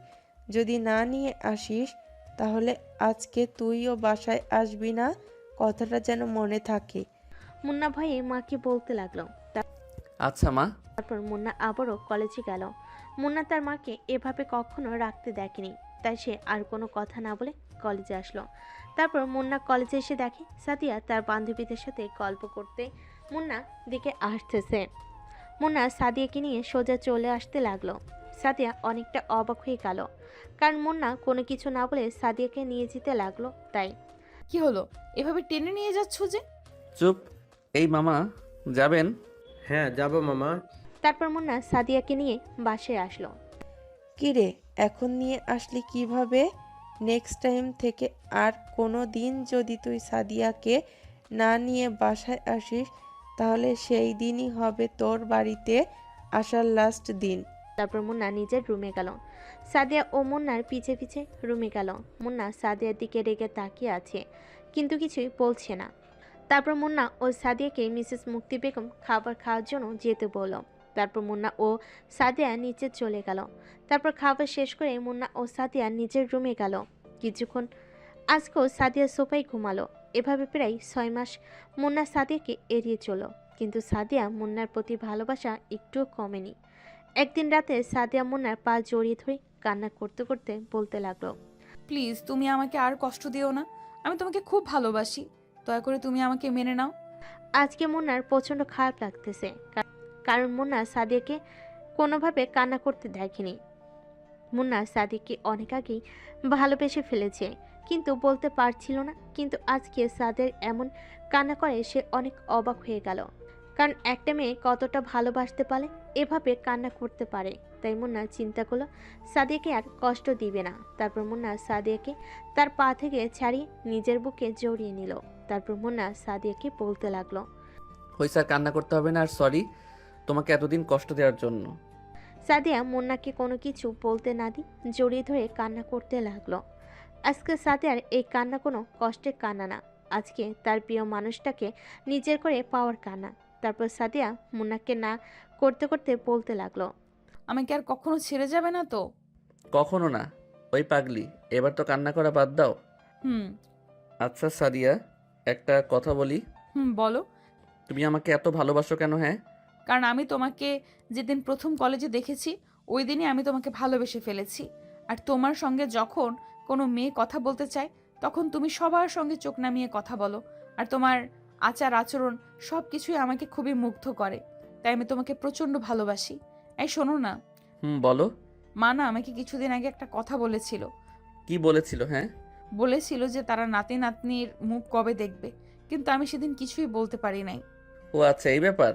যদি না নিয়ে আসিস তাহলে আজকে তুইও বাসায় আসবি না, কথাটা যেন মনে থাকে। মুন্না ভয়ে মাকে বলতে লাগলো। আচ্ছা মা। তারপর মুন্না আবারও কলেজে গেল। মুন্না তার মাকে এভাবে কখনো রাখতে দেখেনি, তাই সে আর কোনো কথা না বলে কলেজে আসলো। তারপর মুন্না কলেজে এসে দেখে সাদিয়া তার বান্ধবীদের সাথে গল্প করতে মুন্না দিকে আসতেছে। মুন্না সাদিয়াকে নিয়ে সোজা চলে আসতে লাগলো। সাদিয়া অনেকটা অবাক হয়ে গেল, কারণ মুন্না কোনো কিছু না বলে সাদিয়াকে নিয়ে যেতে লাগলো। তাই কি হলো, এভাবে টেনে নিয়ে যাচ্ছ যে? চুপ। এই মামা যাবেন? হ্যাঁ যাব মামা। তারপর মুন্না সাদিয়াকে নিয়ে বাসায় আসলো। কিরে, এখন নিয়ে আসলি কিভাবে? নেক্সট টাইম থেকে আর কোনো দিন যদি তুই সাদিয়াকে না নিয়ে বাসায় আসিস তাহলে সেই দিনই হবে তোর বাড়িতে আসার লাস্ট দিন। তারপর মুন্না নিজের রুমে গেল। সাদিয়া ও মুন্নার পিছে পিছে রুমে গেল। মুন্না সাদিয়ার দিকে রেগে তাকিয়ে আছে, কিন্তু কিছুই বলছে না। তারপর মুন্না ও সাদিয়াকে মিসেস মুক্তি বেগম খাবার খাওয়ার জন্য যেতে বলল। তারপর মুন্না ও সাদিয়া নিচে চলে গেল। তারপর খাবার শেষ করে মুন্না ও সাদিয়া নিজের রুমে গেল। কিছুক্ষণ আজকেও সাদিয়া সোফায় ঘুমালো। এভাবে প্রায় 6 মাস মুন্না সাদিয়াকে এড়িয়ে চলো, কিন্তু সাদিয়া মুন্নার প্রতি ভালোবাসা একটুও কমেনি। একদিন রাতে সাদিয়া মুন্নার পা জড়িয়ে ধরে কান্না করতে করতে বলতে লাগলো, প্লিজ তুমি আমাকে আর কষ্ট দিও না, আমি তোমাকে খুব ভালোবাসি, দয়া করে তুমি আমাকে মেনে নাও। আজকে মুন্নার প্রচণ্ড খারাপ লাগতেছে, কারণ মুন্না সাদিয়াকে কোনোভাবে কান্না করতে দেখেনি। মুন্না সাদিয়াকে অনেক আগেই ভালোবেসে ফেলেছে, কিন্তু বলতে পারছিল না। কিন্তু আজকে সাদিয়ার এমন কান্না করে সে অনেক অবাক হয়ে গেল, কারণ একটা মেয়ে কতটা ভালোবাসতে পারে এভাবে কান্না করতে পারে। তাই মুন্না চিন্তা করলো সাদিয়াকে আর কষ্ট দিবে না। তারপর মুন্না সাদিয়াকে তার পা থেকে ছাড়িয়ে নিজের বুকে জড়িয়ে নিল। তারপর মুন্না সাদিয়াকে বলতে লাগলো। হইছে, আর কান্না করতে হবে না, আর সরি তোমাকে এতদিন কষ্ট দেওয়ার জন্য। সাদিয়া মুন্নাকে কোনো কিছু বলতে না দিয়ে জড়িয়ে ধরে কান্না করতে লাগলো। আজকে সাদিয়ার এই কান্না কোনো কষ্টের কান্না না, আজকে তার প্রিয় মানুষটাকে নিজের করে পাওয়ার কান্না। তারপর সাদিয়া মুন্নাকে না করতে করতে বলতে লাগলো। আমাকে আর কখনো ছেড়ে যাবে না তো? কখনো না। ওই পাগলি, এবার তো কান্না করা বাদ দাও। হুম। আচ্ছা সাদিয়া, একটা কথা বলি। বলো। তুমি আমাকে এত ভালোবাসো কেন? হ্যাঁ, কারণ আমি তোমাকে যেদিন প্রথম কলেজে দেখেছি ওই দিনই আমি তোমাকে ভালোবেসে ফেলেছি। আর তোমার সঙ্গে যখন কোনো মেয়ে কথা বলতে চায় তখন তুমি সবার সঙ্গে চোখ নামিয়ে কথা বলো, আর তোমার আচার আচরণ সব কিছুই আমাকে খুবই মুগ্ধ করে। তাই আমি তোমাকে প্রচণ্ড ভালোবাসি। এই শোনো না, বলো। মা না আমাকে কিছুদিন আগে একটা কথা বলেছিল। কি বলেছিল? হ্যাঁ, বলেছিল যে তারা নাতি নাতনির মুখ কবে দেখবে, কিন্তু আমি সেদিন কিছুই বলতে পারি নাই। ও আচ্ছা, এই ব্যাপার।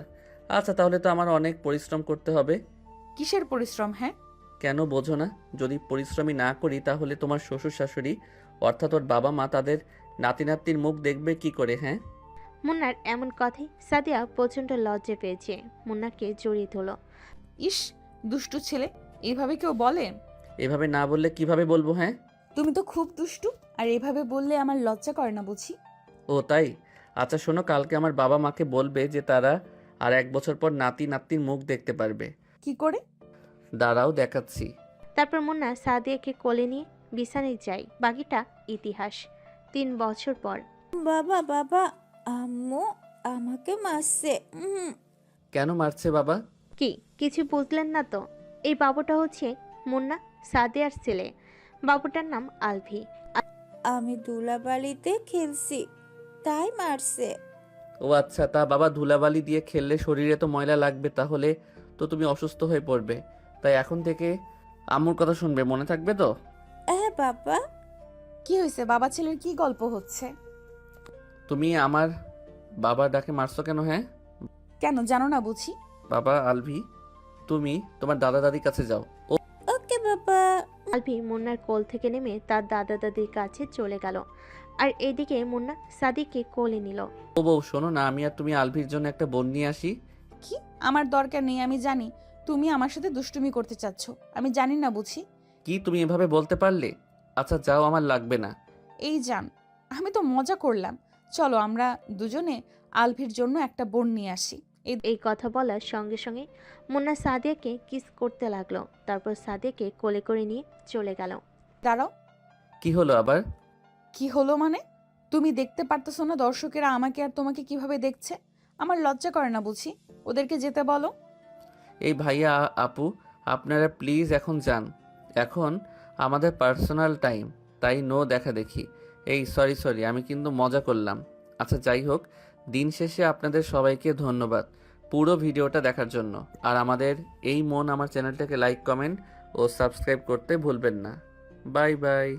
আচ্ছা, তাহলে তো আমার অনেক পরিশ্রম করতে হবে। কিসের পরিশ্রম? হ্যাঁ, কেন বোঝো না? যদি পরিশ্রমই না করি তাহলে তোমার শ্বশুর শাশুড়ি অর্থাৎ ওর বাবা মা তাদের নাতি নাতনির মুখ দেখবে কি করে? হ্যাঁ। মুন্নার এমন কথাই সাদিয়া প্রচণ্ড লজ্জা পেয়েছে, মুন্নাকে জড়িয়ে ধরল। ইস, দুষ্টু ছেলে, এইভাবে কেউ বলে? এভাবে না বললে কিভাবে বলবো? হ্যাঁ, তুমি তো খুব দুষ্টু, আর এভাবে বললে আমার লজ্জা করে না বুঝি? ও তাই? আচ্ছা শোনো, কালকে আমার বাবা মাকে বলবে যে তারা আর 1 বছর পর নাতি নাতনির মুখ দেখতে পারবে। কি করে? দাঁড়াও দেখাচ্ছি। তারপর মুন্না সাদিয়াকে কোলে নিয়ে বিছানায় যায়। বাকিটা ইতিহাস। 3 বছর পর। বাবা বাবা, আম্মু আমাকে মারছে। কেন মারছে বাবা? কি কিছু বুঝলেন না তো? এই বাবুটা হচ্ছে মুন্না সাদিয়ার ছেলে। বাবুটার নাম আলভি। আমি ধুলাবালিতে খেলছি তাই মারছে। ও আচ্ছা, তা বাবা ধুলাবালি দিয়ে খেললে শরীরে তো ময়লা লাগবে, তাহলে তো তুমি অসুস্থ হয়ে পড়বে। তাই এখন থেকে আম্মুর কথা শুনবে, মনে থাকবে তো? হ্যাঁ বাবা। কি হয়েছে? বাবা ছেলের কি গল্প হচ্ছে? তুমি আমার বাবা ডাকে মারছো কেন? হ্যাঁ, কেন জানো না বুঝি? বাবা আলভি, তুমি তোমার দাদা দাদির কাছে যাও। ও ওকে বাবা। আলভি মুন্নার কোল থেকে নেমে তার দাদা দাদির কাছে চলে গেল, আর এদিকে মুন্না সাদিকে কোলে নিল। ও বউ, শোনো না, আমি আর তুমি আলভির জন্য একটা বোন নিয়ে আসি। কি? আমার দরকার নেই, আমি জানি তুমি আমার সাথে দুষ্টুমি করতে চাচ্ছ। আমি জানি না বুঝি? কি তুমি এভাবে বলতে পারলে? আচ্ছা যাও, আমার লাগবে না। এই জান, আমি তো মজা করলাম। চলো আমরা দুজনে আলভির জন্য একটা বোন নিয়ে আসি। এই কথা বলার সঙ্গে সঙ্গে মুন্না সাদিয়াকে কিস করতে লাগলো। তারপর সাদিয়াকে কোলে করে নিয়ে চলে গেল। দাঁড়াও। কি হলো আবার? কি হলো মানে? তুমি দেখতে পারতেছো না দর্শকেরা আমাকে আর তোমাকে কিভাবে দেখছে? আমার লজ্জা করে না বুঝি? ওদেরকে যেতে বলো। এই ভাইয়া আপু, আপনারা প্লিজ এখন যান। এখন আমাদের পার্সোনাল টাইম, তাই নো দেখা দেখি। এই সরি, আমি কিন্তু মজা করলাম। আচ্ছা যাই হোক, দিন শেষে আপনাদের সবাইকে ধন্যবাদ পুরো ভিডিওটা দেখার জন্য। আর আমাদের এই মন আমার চ্যানেলটাকে লাইক, কমেন্ট ও সাবস্ক্রাইব করতে ভুলবেন না। Bye bye.